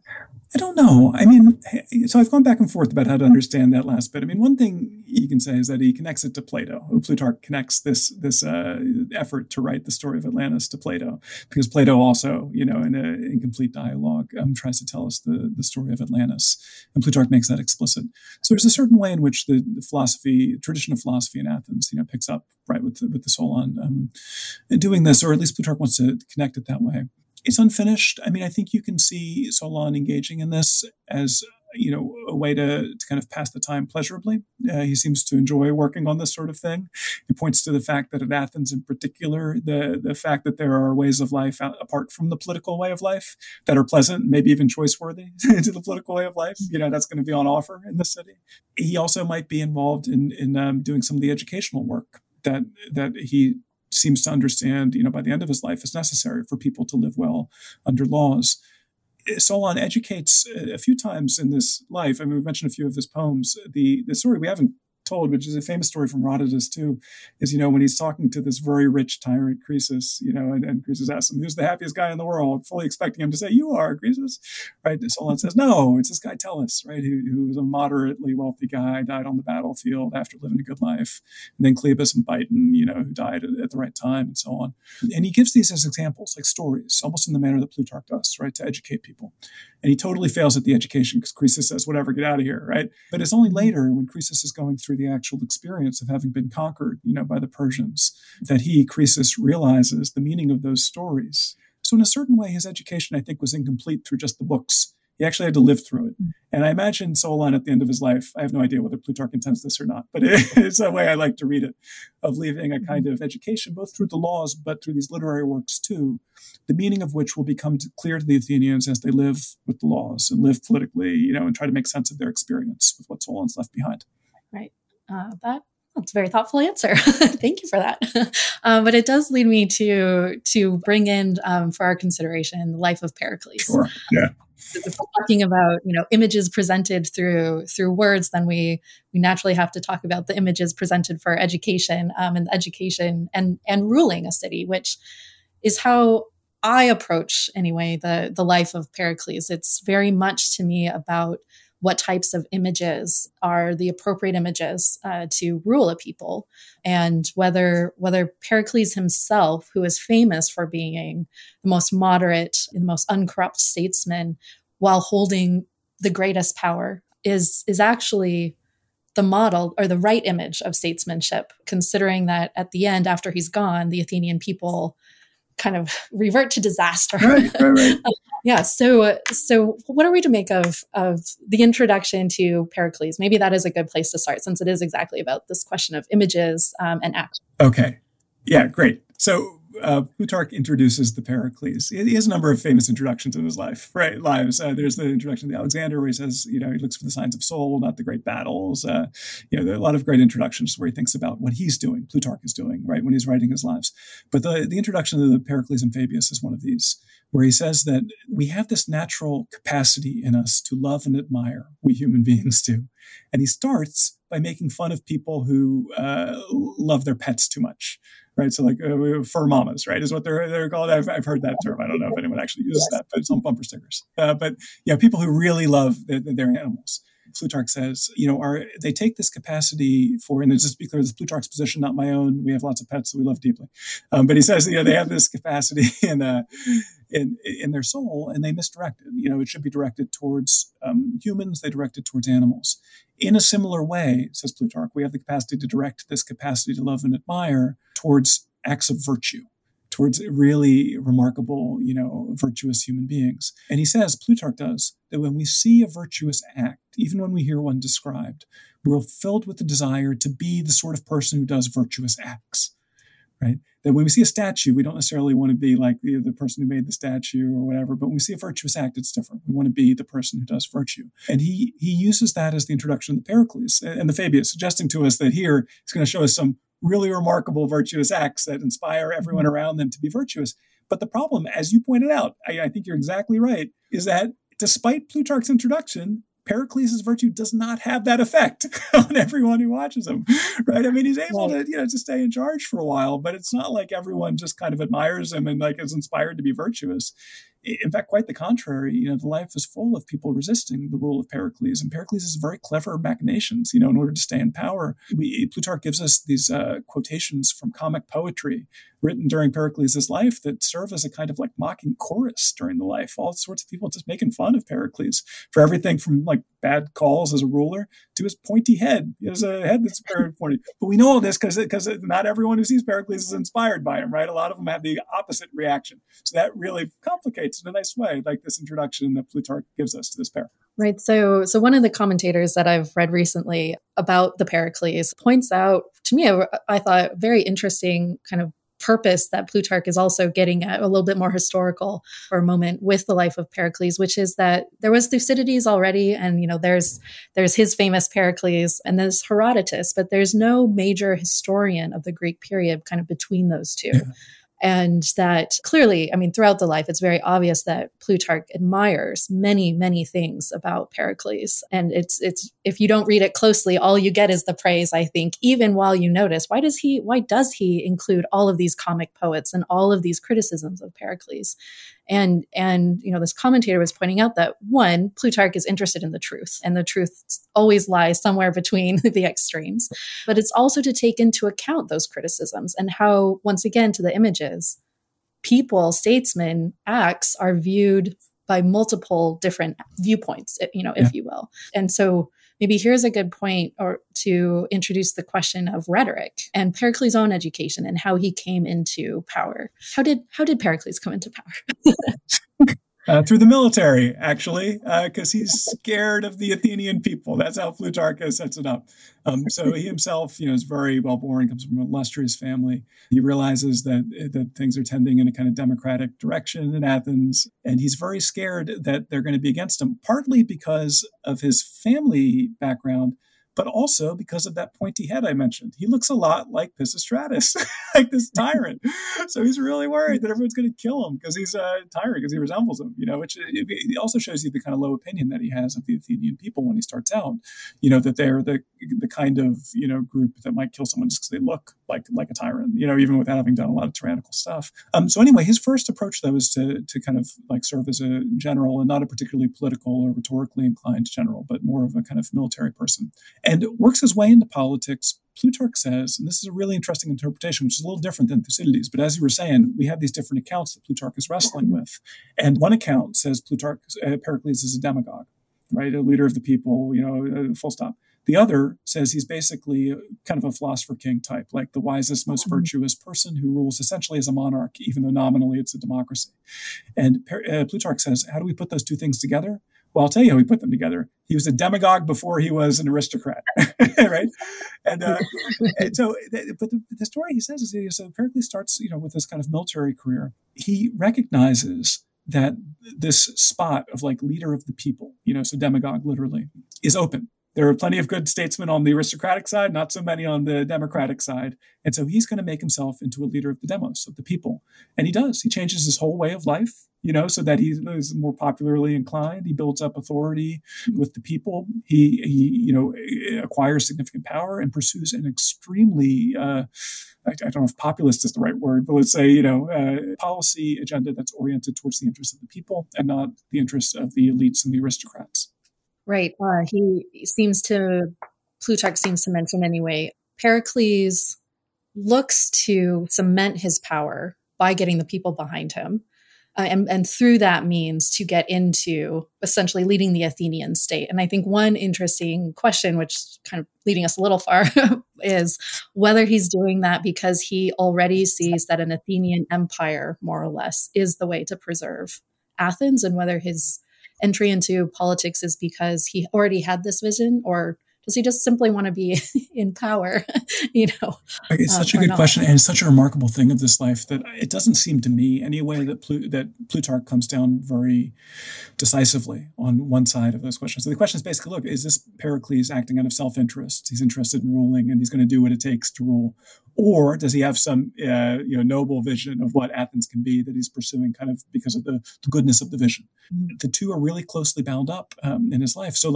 I don't know. I mean, so I've gone back and forth about how to understand that last bit. I mean, one thing you can say is that he connects it to Plato. Plutarch connects this effort to write the story of Atlantis to Plato, because Plato also, in an incomplete dialogue, tries to tell us the story of Atlantis, and Plutarch makes that explicit. So there's a certain way in which the tradition of philosophy in Athens, picks up right with the Solon doing this, or at least Plutarch wants to connect it that way. It's unfinished. I mean, I think you can see Solon engaging in this as, a way to kind of pass the time pleasurably. He seems to enjoy working on this sort of thing. He points to the fact that at Athens in particular, the fact that there are ways of life apart from the political way of life that are pleasant, maybe even choice-worthy to the political way of life, that's going to be on offer in the city. He also might be involved in doing some of the educational work that he seems to understand, by the end of his life, is necessary for people to live well under laws. Solon educates a few times in this life. I mean, we've mentioned a few of his poems. The story we haven't told, which is a famous story from Herodotus too, is, when he's talking to this very rich tyrant Croesus, and Croesus asks him, who's the happiest guy in the world, fully expecting him to say, you are, Croesus, right? And Solon says, no, it's this guy Tellus, right, who was a moderately wealthy guy, died on the battlefield after living a good life, and then Cleobus and Biton, who died at the right time, and so on. And he gives these as examples, like stories, almost in the manner that Plutarch does, right, to educate people. And he totally fails at the education because Croesus says, whatever, get out of here, right? But it's only later, when Croesus is going through the actual experience of having been conquered, by the Persians, that Croesus realizes the meaning of those stories. So in a certain way, his education, I think, was incomplete through just the books. He actually had to live through it. And I imagine Solon at the end of his life, I have no idea whether Plutarch intends this or not, but it's a way I like to read it, of leaving a kind of education, both through the laws, but through these literary works too, the meaning of which will become clear to the Athenians as they live with the laws and live politically, and try to make sense of their experience with what Solon's left behind. Right. That's a very thoughtful answer. Thank you for that. But it does lead me to bring in for our consideration the life of Pericles. Sure. Yeah. If we're talking about images presented through words, then we naturally have to talk about the images presented for education and education and ruling a city, which is how I approach anyway the life of Pericles. It's very much to me about what types of images are the appropriate images to rule a people, and whether Pericles himself, who is famous for being the most moderate and the most uncorrupt statesman while holding the greatest power, is actually the model or the right image of statesmanship, considering that at the end, after he's gone, the Athenian people kind of revert to disaster. Right. Yeah. So what are we to make of the introduction to Pericles? Maybe that is a good place to start, since it is exactly about this question of images and action. Okay. Yeah, great. So Plutarch introduces the Pericles. He has a number of famous introductions in his life, right? Lives. There's the introduction to Alexander, where he says, he looks for the signs of soul, not the great battles. There are a lot of great introductions where he thinks about what he's doing, Plutarch is doing, right, when he's writing his lives. But the introduction to the Pericles and Fabius is one of these, where he says that we have this natural capacity in us to love and admire, we human beings do. And he starts by making fun of people who love their pets too much. Right, so like fur mamas, right, is what they're called. I've heard that term. I don't know if anyone actually uses that, but it's on bumper stickers. But yeah, people who really love their animals. Plutarch says, they take this capacity for, and just to be clear, this is Plutarch's position, not my own. We have lots of pets that we love deeply, but he says, they have this capacity in their soul, and they misdirect it. It should be directed towards humans. They direct it towards animals. In a similar way, says Plutarch, we have the capacity to direct this capacity to love and admire towards acts of virtue, towards really remarkable, virtuous human beings. And he says, Plutarch does, that when we see a virtuous act, even when we hear one described, we're filled with the desire to be the sort of person who does virtuous acts, right? That when we see a statue, we don't necessarily want to be like the person who made the statue or whatever, but when we see a virtuous act, it's different. We want to be the person who does virtue. And he uses that as the introduction to the Pericles and the Fabius, suggesting to us that here he's going to show us some really remarkable virtuous acts that inspire everyone around them to be virtuous. But the problem, as you pointed out, I think you're exactly right, is that despite Plutarch's introduction, Pericles' virtue does not have that effect on everyone who watches him, right? I mean, he's able to stay in charge for a while, but it's not like everyone just kind of admires him and like is inspired to be virtuous. In fact, quite the contrary. The life is full of people resisting the rule of Pericles, and Pericles is very clever machinations. In order to stay in power, Plutarch gives us these quotations from comic poetry written during Pericles' life that serve as a kind of like mocking chorus during the life. All sorts of people just making fun of Pericles for everything from like bad calls as a ruler to his pointy head. He has a head that's very pointy. But we know all this because not everyone who sees Pericles is inspired by him, right? A lot of them have the opposite reaction. So that really complicates in a nice way, like this introduction that Plutarch gives us to this pair. Right. So one of the commentators that I've read recently about the Pericles points out to me, I thought, very interesting kind of purpose that Plutarch is also getting at, a little bit more historical for a moment with the life of Pericles, which is that there was Thucydides already, and there's his famous Pericles, and there's Herodotus, but there's no major historian of the Greek period kind of between those two. Yeah. And that clearly, throughout the life, it's very obvious that Plutarch admires many, many things about Pericles. And it's if you don't read it closely, all you get is the praise, I think, even while you notice, why does he include all of these comic poets and all of these criticisms of Pericles? And this commentator was pointing out that, one, Plutarch is interested in the truth, and the truth always lies somewhere between the extremes. But it's also to take into account those criticisms and how, once again, to the images, people, statesmen, acts are viewed by multiple different viewpoints, if you will. And so maybe here's a good point to introduce the question of rhetoric and Pericles' own education and how he came into power. How did Pericles come into power? Through the military, actually, because he's scared of the Athenian people. That's how Plutarch sets it up. So he himself, is very well born, comes from an illustrious family. He realizes that things are tending in a kind of democratic direction in Athens, and he's very scared that they're going to be against him, partly because of his family background, but also because of that pointy head I mentioned. He looks a lot like Pisistratus, like this tyrant. So he's really worried that everyone's going to kill him because he's a tyrant, because he resembles him, which it also shows you the kind of low opinion that he has of the Athenian people when he starts out, that they're the kind of, group that might kill someone just because they look like a tyrant, even without having done a lot of tyrannical stuff. So anyway, his first approach, though, is to kind of like serve as a general, and not a particularly political or rhetorically inclined general, but more of a kind of military person. And works his way into politics. Plutarch says, and this is a really interesting interpretation, which is a little different than Thucydides, but as you were saying, we have these different accounts that Plutarch is wrestling with. And one account says Pericles is a demagogue, right? A leader of the people, full stop. The other says he's basically kind of a philosopher king type, like the wisest, most virtuous person who rules essentially as a monarch, even though nominally it's a democracy. And Plutarch says, how do we put those two things together? Well, I'll tell you how we put them together. He was a demagogue before he was an aristocrat, right? And so, but the story he says is, so Pericles starts, with this kind of military career. He recognizes that this spot of like leader of the people, so demagogue literally, is open. There are plenty of good statesmen on the aristocratic side, not so many on the democratic side. And so he's going to make himself into a leader of the demos, of the people. And he does. He changes his whole way of life, so that he is more popularly inclined. He builds up authority with the people. He acquires significant power and pursues an extremely, I don't know if populist is the right word, but let's say, policy agenda that's oriented towards the interests of the people and not the interests of the elites and the aristocrats. Right. Plutarch seems to mention anyway, Pericles looks to cement his power by getting the people behind him. And through that means to get into essentially leading the Athenian state. And I think one interesting question, which kind of leading us a little far, is whether he's doing that because he already sees that an Athenian empire, more or less, is the way to preserve Athens, and whether his entry into politics is because he already had this vision, or does he just simply want to be in power? It's such a good question, and it's such a remarkable thing of this life that it doesn't seem to me anyway that Plutarch comes down very decisively on one side of those questions. So the question is basically, look, is this Pericles acting out of self-interest? He's interested in ruling, and he's going to do what it takes to rule. Or does he have some noble vision of what Athens can be that he's pursuing kind of because of the goodness of the vision? Mm-hmm. The two are really closely bound up in his life. So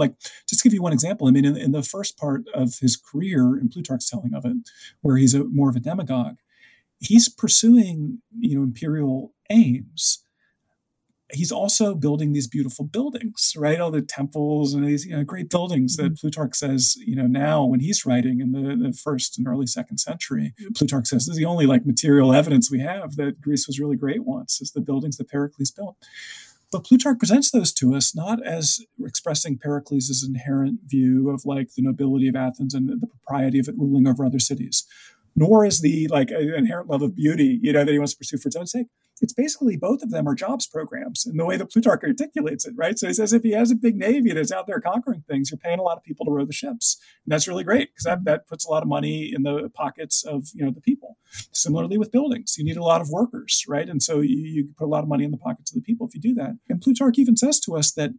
just to give you one example, in the first part of his career, in Plutarch's telling of it, where he's more of a demagogue, he's pursuing imperial aims. he's also building these beautiful buildings, right? All the temples and these great buildings that Plutarch says, now when he's writing in the first and early second century, Plutarch says this is the only material evidence we have that Greece was really great once, is the buildings that Pericles built. But Plutarch presents those to us not as expressing Pericles' inherent view of the nobility of Athens and the propriety of it ruling over other cities, nor is the inherent love of beauty, that he wants to pursue for its own sake. It's basically both of them are jobs programs in the way that Plutarch articulates it, right? So he says if he has a big navy that's out there conquering things, you're paying a lot of people to row the ships. And that's really great because that puts a lot of money in the pockets of, the people. Similarly with buildings, you need a lot of workers, right? And so you put a lot of money in the pockets of the people if you do that. And Plutarch even says to us that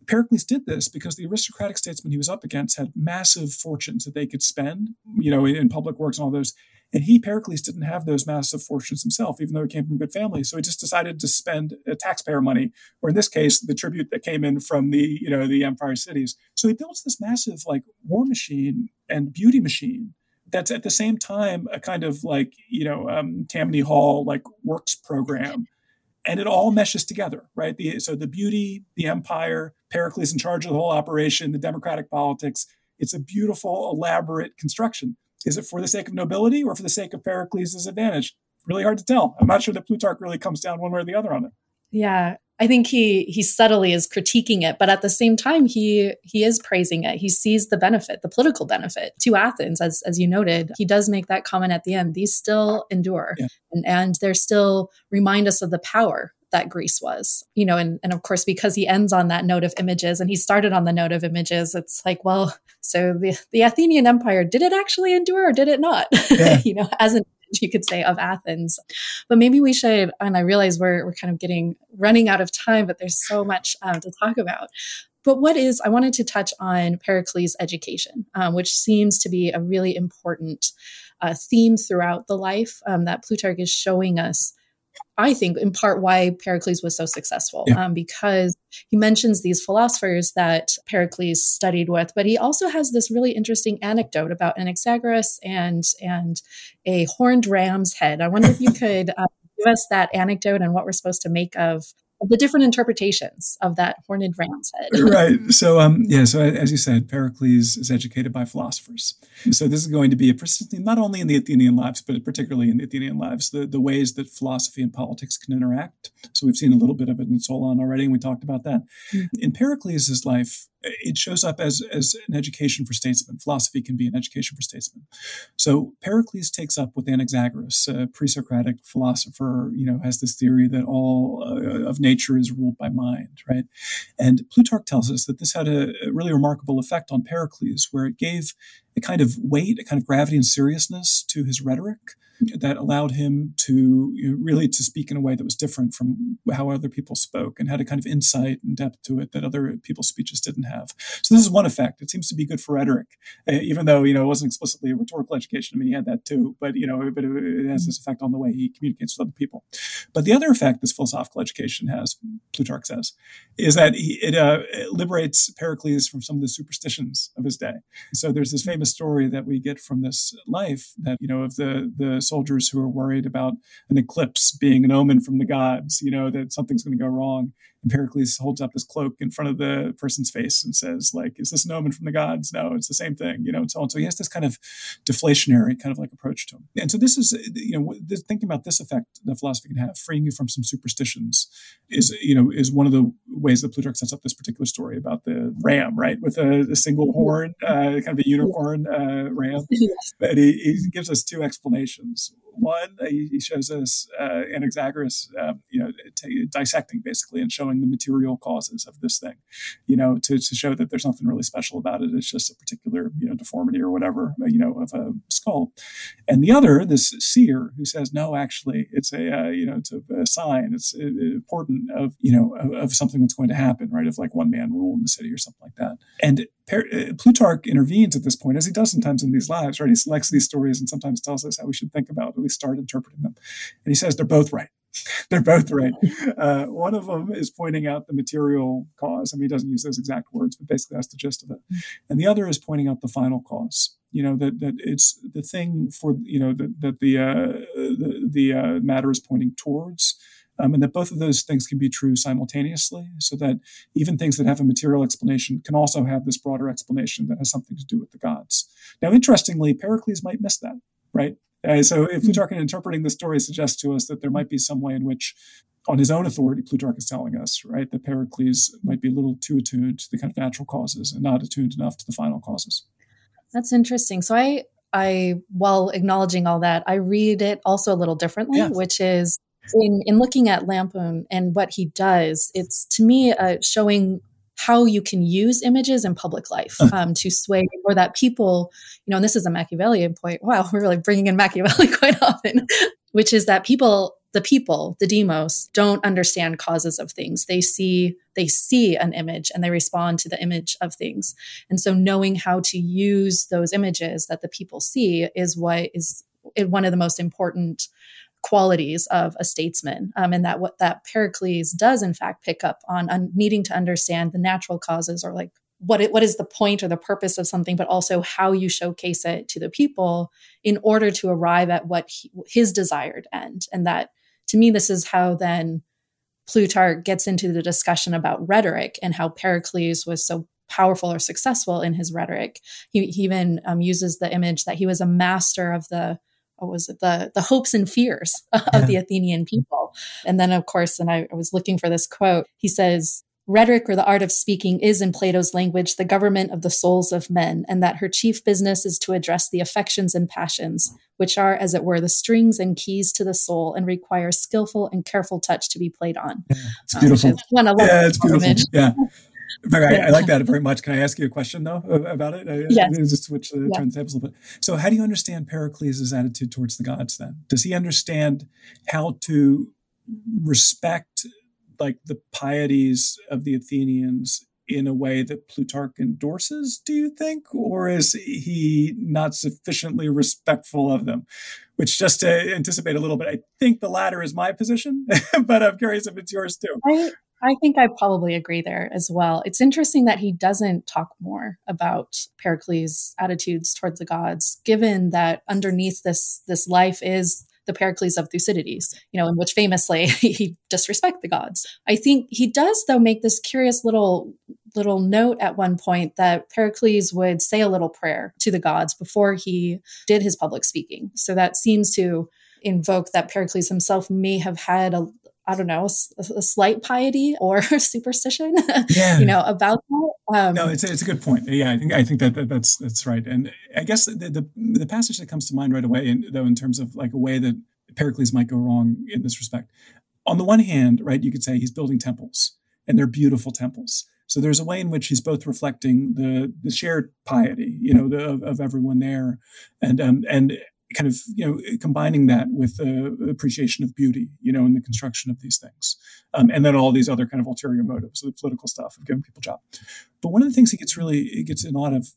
Pericles did this because the aristocratic statesmen he was up against had massive fortunes that they could spend, in public works and all those. And Pericles, didn't have those massive fortunes himself, even though he came from a good family. So he just decided to spend taxpayer money, or in this case, the tribute that came in from the empire cities. So he builds this massive war machine and beauty machine that's at the same time a kind of Tammany Hall works program. And it all meshes together, right? So the beauty, the empire, Pericles in charge of the whole operation, the democratic politics. It's a beautiful, elaborate construction. Is it for the sake of nobility or for the sake of Pericles' advantage? Really hard to tell. I'm not sure that Plutarch really comes down one way or the other on it. Yeah, I think he subtly is critiquing it, but at the same time, he is praising it. He sees the benefit, the political benefit to Athens, as you noted. He does make that comment at the end. These still endure, and they're still remind us of the power that Greece was, and of course, because he ends on that note of images and he started on the note of images, it's so the Athenian Empire, did it actually endure or did it not? Yeah. As an you could say, of Athens. But maybe we should, and I realize we're kind of running out of time, but there's so much to talk about. But I wanted to touch on Pericles' education, which seems to be a really important theme throughout the life that Plutarch is showing us. I think in part why Pericles was so successful, because he mentions these philosophers that Pericles studied with, but he also has this really interesting anecdote about Anaxagoras and a horned ram's head. I wonder if you could give us that anecdote and what we're supposed to make of the different interpretations of that horned ram's head. Right. So, so as you said, Pericles is educated by philosophers. So this is going to be a persistent theme, not only in the Athenian lives, but particularly in the Athenian lives, the ways that philosophy and politics can interact. So we've seen a little bit of it in Solon already, and we talked about that. In Pericles' life, it shows up as an education for statesmen. Philosophy can be an education for statesmen. So Pericles takes up with Anaxagoras, a pre-Socratic philosopher, has this theory that all of nature is ruled by mind, right? And Plutarch tells us that this had a really remarkable effect on Pericles, where it gave a kind of weight, a kind of gravity and seriousness to his rhetoric that allowed him to really to speak in a way that was different from how other people spoke, and had a kind of insight and depth to it that other people's speeches didn't have. So this is one effect. It seems to be good for rhetoric, even though, it wasn't explicitly a rhetorical education. I mean, he had that too, but it has this effect on the way he communicates with other people. But the other effect this philosophical education has, Plutarch says, is that it liberates Pericles from some of the superstitions of his day. So there's this famous story that we get from this life that, of the soldiers who are worried about an eclipse being an omen from the gods, that something's going to go wrong. And Pericles holds up his cloak in front of the person's face and says, is this an omen from the gods? No, it's the same thing, and so on. So he has this kind of deflationary kind of approach to him. And so this is, thinking about this effect that philosophy can have, freeing you from some superstitions, is one of the ways that Plutarch sets up this particular story about the ram, right? With a single horn, kind of a unicorn ram. But he gives us two explanations. One, he shows us Anaxagoras, dissecting basically and showing the material causes of this thing, to show that there's nothing really special about it. It's just a particular, deformity or whatever, of a skull. And the other, this seer, who says, no, actually, it's it's a sign. It's important of something that's going to happen, right? Of one man rule in the city or something like that. And Plutarch intervenes at this point, as he does sometimes in these lives, right? He selects these stories and sometimes tells us how we should think about, at least start interpreting them. And he says they're both right. They're both right. One of them is pointing out the material cause. I mean, he doesn't use those exact words, but basically that's the gist of it. And the other is pointing out the final cause. That it's the thing for, that the matter is pointing towards. and that both of those things can be true simultaneously, so that even things that have a material explanation can also have this broader explanation that has something to do with the gods. Now, interestingly, Pericles might miss that, right? So if Plutarch, in interpreting the story, suggests to us that there might be some way in which, on his own authority, Plutarch is telling us, right, that Pericles might be a little too attuned to the kind of natural causes and not attuned enough to the final causes. That's interesting. So I, while acknowledging all that, I read it also a little differently, which is in looking at Lampoon and what he does, it's to me showing how you can use images in public life to sway, or that people, and this is a Machiavellian point. Wow, we're really bringing in Machiavelli quite often, which is that the demos, don't understand causes of things. They see an image and they respond to the image of things. And so knowing how to use those images that the people see is what is one of the most important qualities of a statesman. And that what that Pericles does, in fact, pick up on needing to understand the natural causes, or like what is the point or the purpose of something, but also how you showcase it to the people in order to arrive at what his desired end. And that, to me, this is how then Plutarch gets into the discussion about rhetoric and how Pericles was so powerful or successful in his rhetoric. He even uses the image that he was a master of the hopes and fears of the Athenian people. And then, of course, and I was looking for this quote, he says, "Rhetoric, or the art of speaking, is, in Plato's language, the government of the souls of men, and that her chief business is to address the affections and passions, which are, as it were, the strings and keys to the soul, and require skillful and careful touch to be played on." Yeah, it's beautiful. It's beautiful. Image. Yeah. I like that very much. Can I ask you a question, though, about it? Yes. Just switch the turn tables a little bit. So how do you understand Pericles' attitude towards the gods, then? Does he understand how to respect, like, the pieties of the Athenians in a way that Plutarch endorses, do you think? Or is he not sufficiently respectful of them? Which, just to anticipate a little bit, I think the latter is my position, but I'm curious if it's yours too. I think I probably agree there as well. It's interesting that he doesn't talk more about Pericles' attitudes towards the gods, given that underneath this life is the Pericles of Thucydides, in which famously he disrespects the gods. I think he does, though, make this curious little note at one point that Pericles would say a little prayer to the gods before he did his public speaking. So that seems to invoke that Pericles himself may have had a slight piety or superstition, about that. No, it's a good point. Yeah, I think that's right. And I guess the passage that comes to mind right away, in terms of like a way that Pericles might go wrong in this respect. On the one hand, right, you could say he's building temples, and they're beautiful temples. So there's a way in which he's both reflecting the shared piety, of everyone there, and kind of, combining that with appreciation of beauty, in the construction of these things. And then all these other kind of ulterior motives, the political stuff of giving people jobs. But one of the things he gets in a lot of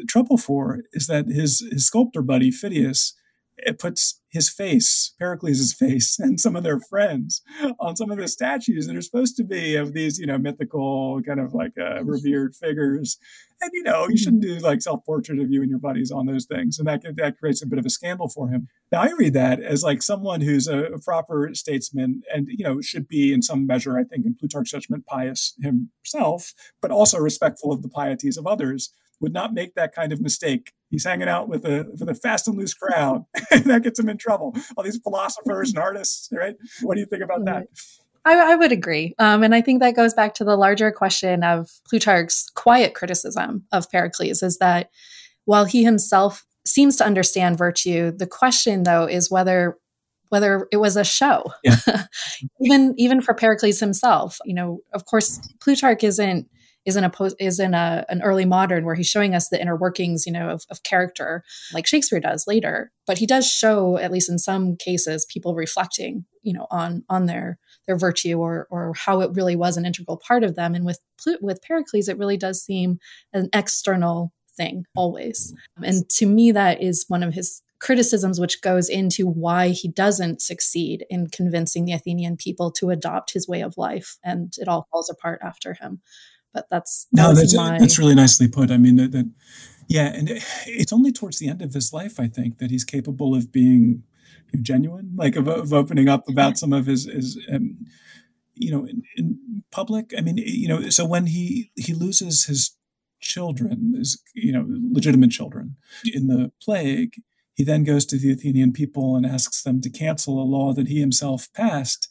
trouble for is that his sculptor buddy, Phidias, it puts his face, Pericles' face, and some of their friends on some of the statues that are supposed to be of these, mythical kind of like revered figures. And, you shouldn't do like self-portrait of you and your buddies on those things. And that creates a bit of a scandal for him. Now, I read that as like someone who's a proper statesman and, should be in some measure, I think, in Plutarch's judgment, pious himself, but also respectful of the pieties of others, would not make that kind of mistake. He's hanging out with a fast and loose crowd. And that gets him in trouble. All these philosophers and artists, right? What do you think about that? I would agree. And I think that goes back to the larger question of Plutarch's quiet criticism of Pericles, is that while he himself seems to understand virtue, the question, though, is whether it was a show. Yeah. even for Pericles himself. Of course, Plutarch isn't an early modern where he's showing us the inner workings, of character like Shakespeare does later. But he does show, at least in some cases, people reflecting, on their virtue or how it really was an integral part of them. And with Pericles, it really does seem an external thing always. And to me, that is one of his criticisms, which goes into why he doesn't succeed in convincing the Athenian people to adopt his way of life. And it all falls apart after him. But that's really nicely put. I mean, and it's only towards the end of his life, I think, that he's capable of being genuine, like of opening up about some of his in public. I mean, so when he loses his children, his, legitimate children in the plague, he then goes to the Athenian people and asks them to cancel a law that he himself passed,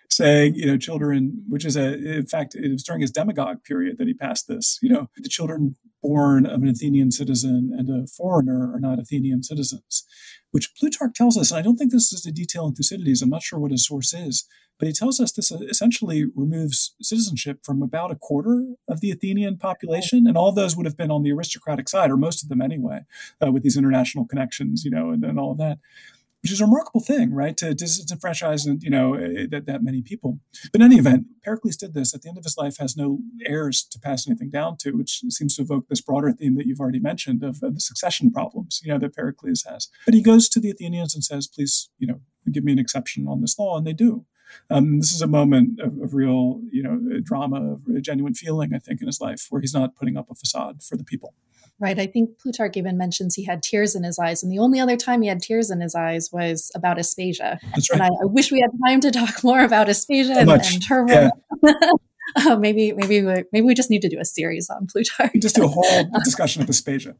saying, children, which is in fact, it was during his demagogue period that he passed this, the children born of an Athenian citizen and a foreigner are not Athenian citizens, which Plutarch tells us, and I don't think this is a detail in Thucydides, I'm not sure what his source is, but he tells us this essentially removes citizenship from about a quarter of the Athenian population, and all of those would have been on the aristocratic side, or most of them anyway, with these international connections, and all of that, which is a remarkable thing, right, to disenfranchise, that many people. But in any event, Pericles did this. At the end of his life, has no heirs to pass anything down to, which seems to evoke this broader theme that you've already mentioned of the succession problems, that Pericles has. But he goes to the Athenians and says, please, give me an exception on this law, and they do. This is a moment of real, drama, of genuine feeling, I think, in his life, where he's not putting up a facade for the people. Right. I think Plutarch even mentions he had tears in his eyes. And the only other time he had tears in his eyes was about Aspasia. That's right. And I wish we had time to talk more about Aspasia and her role. Yeah. Maybe we just need to do a series on Plutarch. Just do a whole discussion of Aspasia.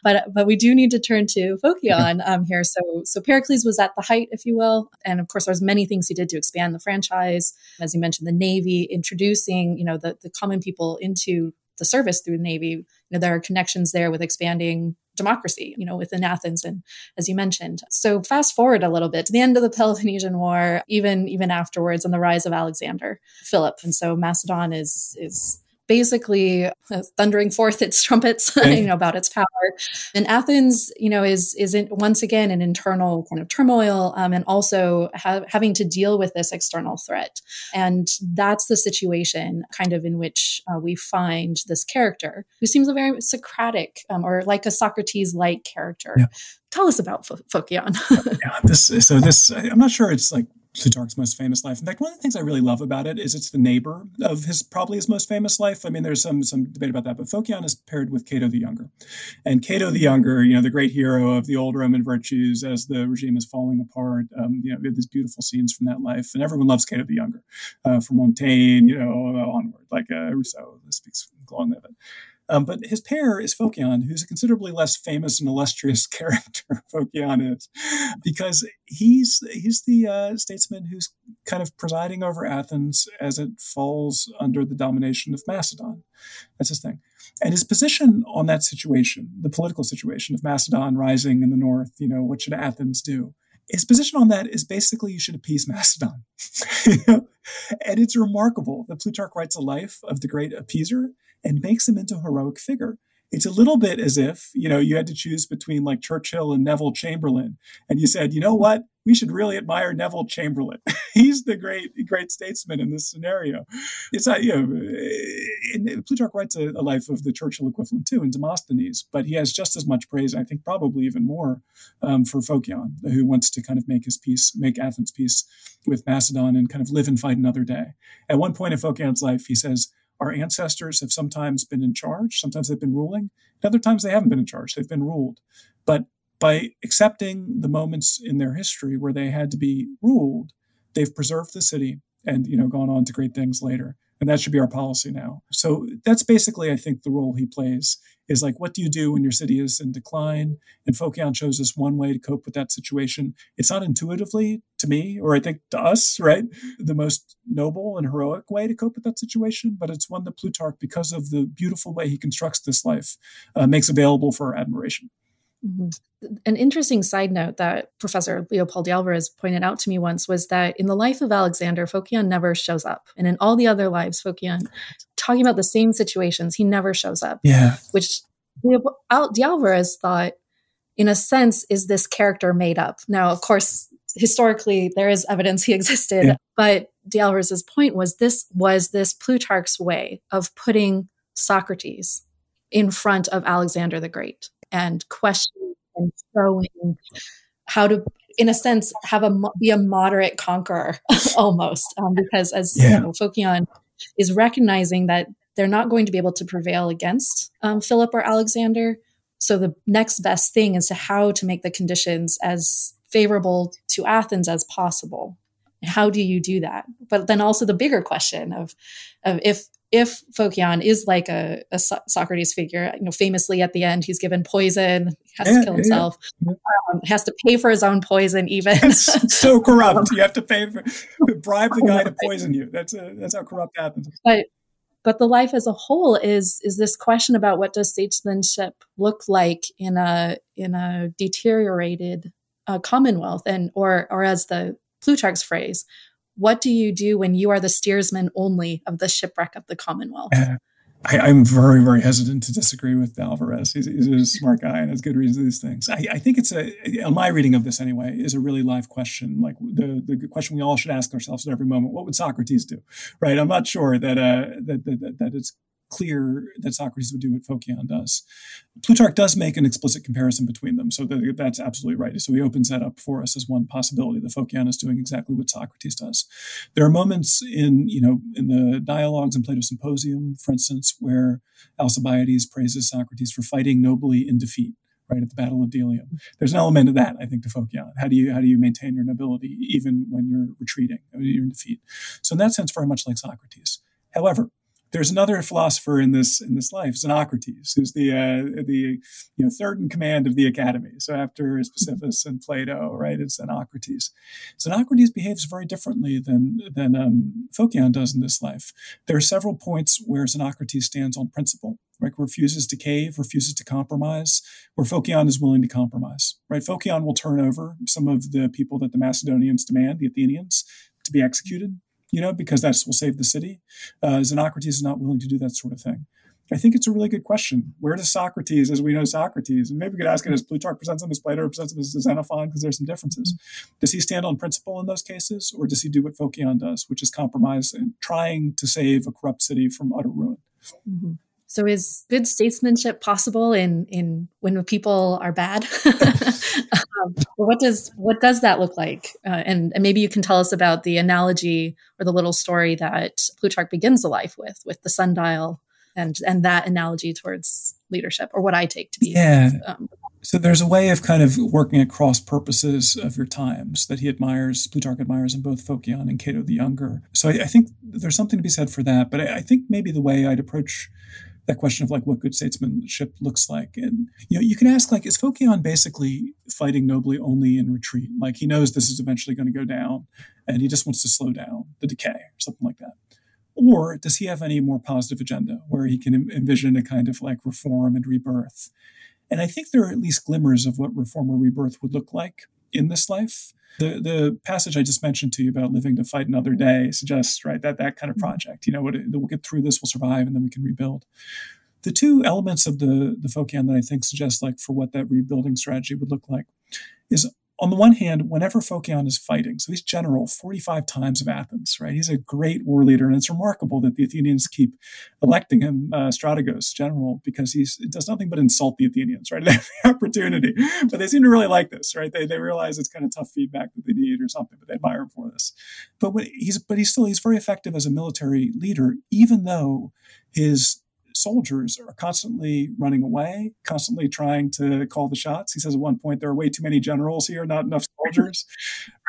But we do need to turn to Phocion here. So Pericles was at the height, if you will. And of course, there's many things he did to expand the franchise. As you mentioned, the Navy, introducing, the common people into the service through the Navy. There are connections there with expanding democracy, within Athens, and as you mentioned. So fast forward a little bit to the end of the Peloponnesian War, even afterwards, and the rise of Alexander Philip. And so Macedon is basically thundering forth its trumpets, about its power. And Athens, is once again an internal kind of turmoil, and also having to deal with this external threat. And that's the situation kind of in which we find this character who seems a very Socratic or like a Socrates-like character. Yeah. Tell us about Phocion. I'm not sure it's like Plutarch's most famous life. In fact, one of the things I really love about it is it's the neighbor of probably his most famous life. I mean, there's some debate about that, but Phocion is paired with Cato the Younger. And Cato the Younger, the great hero of the old Roman virtues as the regime is falling apart. We have these beautiful scenes from that life. And everyone loves Cato the Younger, from Montaigne, onward, like Rousseau speaks long of it. But his pair is Phocion, who's a considerably less famous and illustrious character. Phocion is, because he's the statesman who's kind of presiding over Athens as it falls under the domination of Macedon. That's his thing. And his position on that situation, the political situation of Macedon rising in the north, what should Athens do? His position on that is basically you should appease Macedon. And it's remarkable that Plutarch writes a life of the great appeaser and makes him into a heroic figure. It's a little bit as if, you had to choose between like Churchill and Neville Chamberlain. And you said, you know what? We should really admire Neville Chamberlain. He's the great statesman in this scenario. It's not, Plutarch writes a life of the Churchill equivalent too in Demosthenes, but he has just as much praise, I think probably even more, for Phocion, who wants to kind of make Athens' peace with Macedon and kind of live and fight another day. At one point in Phocion's life, he says, our ancestors have sometimes been in charge, sometimes they've been ruling, and other times they haven't been in charge, they've been ruled. But by accepting the moments in their history where they had to be ruled, they've preserved the city and, gone on to great things later. And that should be our policy now. So that's basically, I think, the role he plays is like, what do you do when your city is in decline? And Phocion shows us one way to cope with that situation. It's not intuitively, to me, or I think to us, right, the most noble and heroic way to cope with that situation, but it's one that Plutarch, because of the beautiful way he constructs this life, makes available for our admiration. Mm-hmm. An interesting side note that Professor Leopold Alvarez pointed out to me once was that in the life of Alexander, Phocion never shows up. And in all the other lives, Phocion, talking about the same situations, he never shows up. Yeah. Which Alvarez thought, in a sense, is this character made up? Now, of course, historically, there is evidence he existed, but Alvarez's point was this Plutarch's way of putting Socrates in front of Alexander the Great and questioning and showing how to, in a sense, be a moderate conqueror almost, because as Phocion is recognizing that they're not going to be able to prevail against Philip or Alexander. So the next best thing is how to make the conditions as favorable to Athens as possible. How do you do that? But then also the bigger question of if Phocion is like a Socrates figure, famously at the end, he's given poison, has to kill himself, has to pay for his own poison even. That's so corrupt. You have to bribe the guy to poison you. That's how corrupt Athens is. But the life as a whole is this question about what does statesmanship look like in a deteriorated commonwealth, or as the Plutarch's phrase, what do you do when you are the steersman only of the shipwreck of the commonwealth? I'm very, very hesitant to disagree with Alvarez. He's a smart guy and has good reasons for these things. I think it's my reading of this anyway, is a really live question, like the question we all should ask ourselves at every moment. What would Socrates do? Right? I'm not sure that it's clear that Socrates would do what Phocion does. Plutarch does make an explicit comparison between them, so that's absolutely right. So he opens that up for us as one possibility. The Phocion is doing exactly what Socrates does. There are moments in the dialogues in Plato's Symposium, for instance, where Alcibiades praises Socrates for fighting nobly in defeat. Right at the Battle of Delium, there's an element of that, I think, to Phocion. How do you maintain your nobility even when you're retreating, when you're in defeat? So in that sense, very much like Socrates. However, there's another philosopher in this life, Xenocrates, who's the third in command of the academy. So after Sisyphus and Plato, right, it's Xenocrates. Xenocrates behaves very differently than Phocion does in this life. There are several points where Xenocrates stands on principle, right, refuses to cave, refuses to compromise, where Phocion is willing to compromise. Right, Phocion will turn over some of the people that the Macedonians demand, the Athenians, to be executed. Because that will save the city. Xenocrates is not willing to do that sort of thing. I think it's a really good question. Where does Socrates, as we know Socrates, and maybe we could ask it as Plutarch presents him, as Plato presents him, as Xenophon, because there's some differences. Does he stand on principle in those cases, or does he do what Phocion does, which is compromise and trying to save a corrupt city from utter ruin? Mm-hmm. So is good statesmanship possible in when people are bad? What does that look like? And maybe you can tell us about the analogy or the little story that Plutarch begins the life with the sundial and that analogy towards leadership, or what I take to be. Yeah. So there's a way of kind of working at cross purposes of your times that Plutarch admires in both Phocion and Cato the Younger. So I think there's something to be said for that. But I think maybe the way I'd approach that question of like what good statesmanship looks like. And, you can ask, like, is Phocion basically fighting nobly only in retreat? Like, he knows this is eventually going to go down and he just wants to slow down the decay or something like that. Or does he have any more positive agenda where he can envision a kind of like reform and rebirth? And I think there are at least glimmers of what reform or rebirth would look like in this life. The passage I just mentioned to you about living to fight another day suggests, right, that kind of project, we'll get through this, we'll survive, and then we can rebuild. The two elements of the Phocion that I think suggest, like, for what that rebuilding strategy would look like is, on the one hand, whenever Phocion is fighting, so he's general 45 times of Athens, right? He's a great war leader, and it's remarkable that the Athenians keep electing him Strategos general, because he does nothing but insult the Athenians, right? They have the opportunity, but they seem to really like this, right? They realize it's kind of tough feedback that they need or something, but they admire him for this. But he's very effective as a military leader, even though his soldiers are constantly running away, constantly trying to call the shots. He says at one point, there are way too many generals here, not enough soldiers,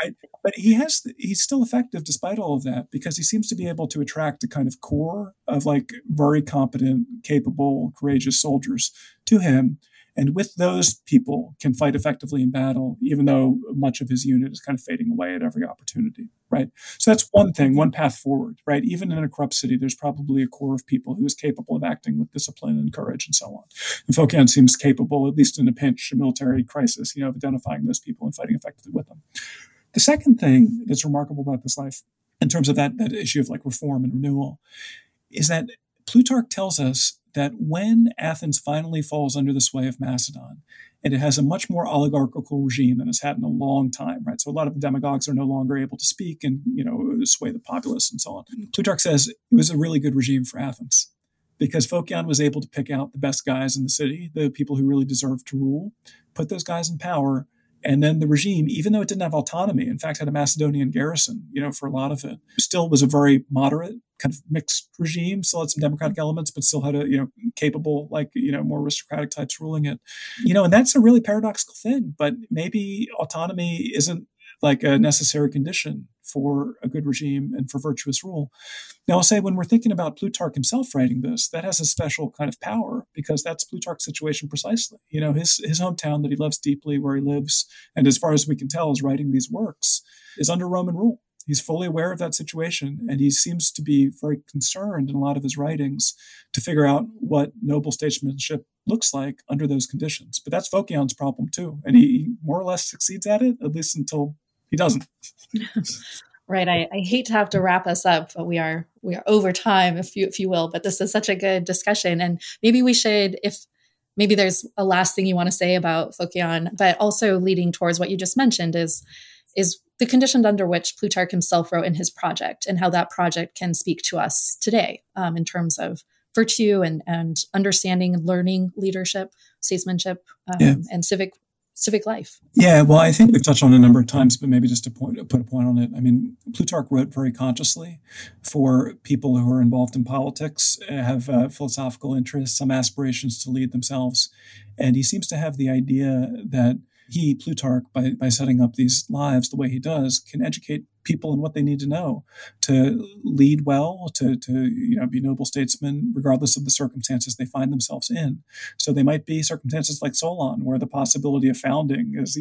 right? But he's still effective despite all of that, because he seems to be able to attract a kind of core of like very competent, capable, courageous soldiers to him. And with those people can fight effectively in battle, even though much of his unit is kind of fading away at every opportunity, right? So that's one thing, one path forward, right? Even in a corrupt city, there's probably a core of people who is capable of acting with discipline and courage and so on. And Phocion seems capable, at least in a pinch, a military crisis, of identifying those people and fighting effectively with them. The second thing that's remarkable about this life, in terms of that issue of like reform and renewal, is that Plutarch tells us that when Athens finally falls under the sway of Macedon, and it has a much more oligarchical regime than it's had in a long time, right? So a lot of the demagogues are no longer able to speak and, sway the populace and so on. Plutarch says it was a really good regime for Athens because Phocion was able to pick out the best guys in the city, the people who really deserved to rule, put those guys in power. And then the regime, even though it didn't have autonomy, in fact, had a Macedonian garrison, for a lot of it, still was a very moderate kind of mixed regime, still had some democratic elements, but still had a, capable, more aristocratic types ruling it. And that's a really paradoxical thing, but maybe autonomy isn't like a necessary condition for a good regime and for virtuous rule. Now, I'll say when we're thinking about Plutarch himself writing this, that has a special kind of power because that's Plutarch's situation precisely. His hometown that he loves deeply, where he lives, and as far as we can tell, is writing these works, is under Roman rule. He's fully aware of that situation, and he seems to be very concerned in a lot of his writings to figure out what noble statesmanship looks like under those conditions. But that's Phocian's problem too, and he more or less succeeds at it, at least until he doesn't. Right. I hate to have to wrap us up, but we are over time, if you will. But this is such a good discussion, and maybe we should, if maybe there's a last thing you want to say about Phocion, but also leading towards what you just mentioned is the conditions under which Plutarch himself wrote in his project, and how that project can speak to us today in terms of virtue and understanding, learning, leadership, statesmanship, and civic life. Yeah, well, I think we've touched on it a number of times, but maybe just to put a point on it. I mean, Plutarch wrote very consciously for people who are involved in politics, have philosophical interests, some aspirations to lead themselves. And he seems to have the idea that he, Plutarch, by setting up these lives the way he does, can educate people in what they need to know to lead well, to be noble statesmen, regardless of the circumstances they find themselves in. So they might be circumstances like Solon, where the possibility of founding is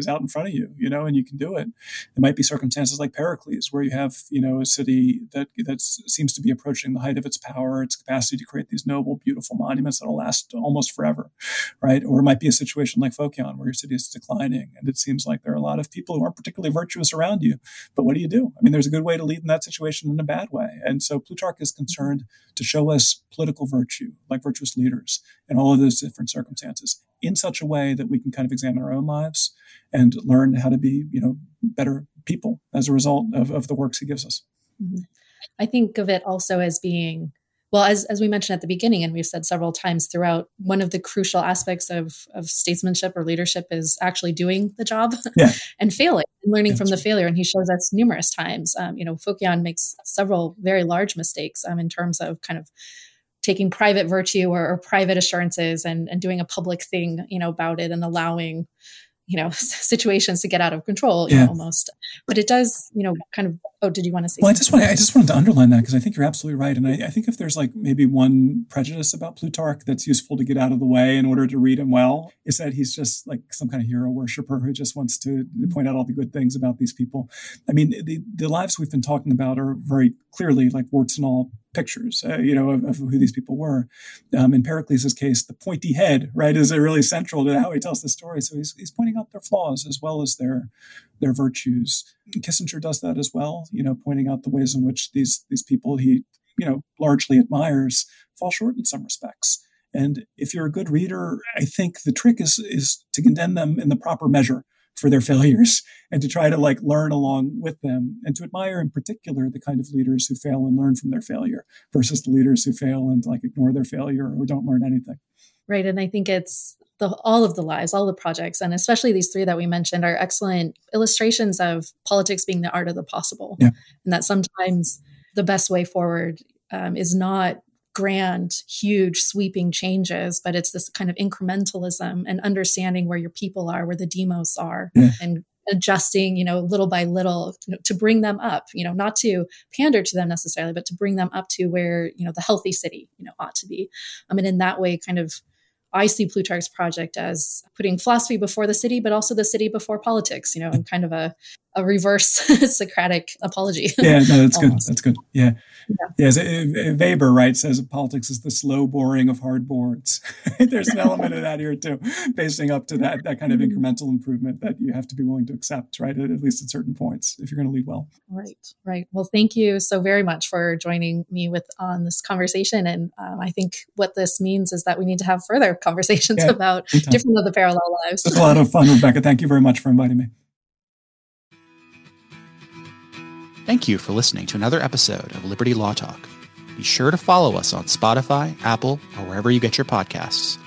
out in front of you, and you can do it. There might be circumstances like Pericles, where you have, a city that seems to be approaching the height of its power, its capacity to create these noble, beautiful monuments that will last almost forever, right? Or it might be a situation like Phocion, where your city is declining, and it seems like there are a lot of people who aren't particularly virtuous around you. But what do you do? I mean, there's a good way to lead in that situation and a bad way. And so Plutarch is concerned to show us political virtue, like virtuous leaders, in all of those different circumstances, in such a way that we can kind of examine our own lives and learn how to be, better people as a result of the works he gives us. Mm-hmm. I think of it also as being, well, as we mentioned at the beginning, and we've said several times throughout, one of the crucial aspects of statesmanship or leadership is actually doing the job and failing and learning from the failure. And he shows us numerous times. Phocion makes several very large mistakes in terms of kind of taking private virtue or private assurances and doing a public thing, about it and allowing situations to get out of control, almost. But it does, kind of, did you want to say something? I just wanted to underline that because I think you're absolutely right. And I think if there's like maybe one prejudice about Plutarch that's useful to get out of the way in order to read him well, is that he's just like some kind of hero worshiper who just wants to point out all the good things about these people. I mean, the lives we've been talking about are very clearly like warts and all pictures, of who these people were. In Pericles' case, the pointy head, right, is really central to how he tells the story. So he's pointing out their flaws as well as their virtues. Kissinger does that as well, pointing out the ways in which these people he, largely admires fall short in some respects. And if you're a good reader, I think the trick is to condemn them in the proper measure for their failures and to try to learn along with them and to admire in particular the kind of leaders who fail and learn from their failure versus the leaders who fail and ignore their failure or don't learn anything. Right. And I think it's all of the lives, all the projects, and especially these three that we mentioned are excellent illustrations of politics being the art of the possible. Yeah. And that sometimes the best way forward is not grand, huge, sweeping changes, but it's this kind of incrementalism and understanding where your people are, where the demos are, and adjusting, little by little, to bring them up, not to pander to them necessarily, but to bring them up to where, the healthy city, ought to be. I mean, in that way, kind of, I see Plutarch's project as putting philosophy before the city, but also the city before politics, and kind of a reverse Socratic apology. Yeah, no, that's good. That's good. Yeah. As Weber, right, says politics is the slow boring of hard boards. There's an element of that here too, facing up to that kind of incremental improvement that you have to be willing to accept, right, at least at certain points, if you're going to lead well. Right. Well, thank you so very much for joining me on this conversation. And I think what this means is that we need to have further conversations about different of the parallel lives. It's a lot of fun, Rebecca. Thank you very much for inviting me. Thank you for listening to another episode of Liberty Law Talk. Be sure to follow us on Spotify, Apple, or wherever you get your podcasts.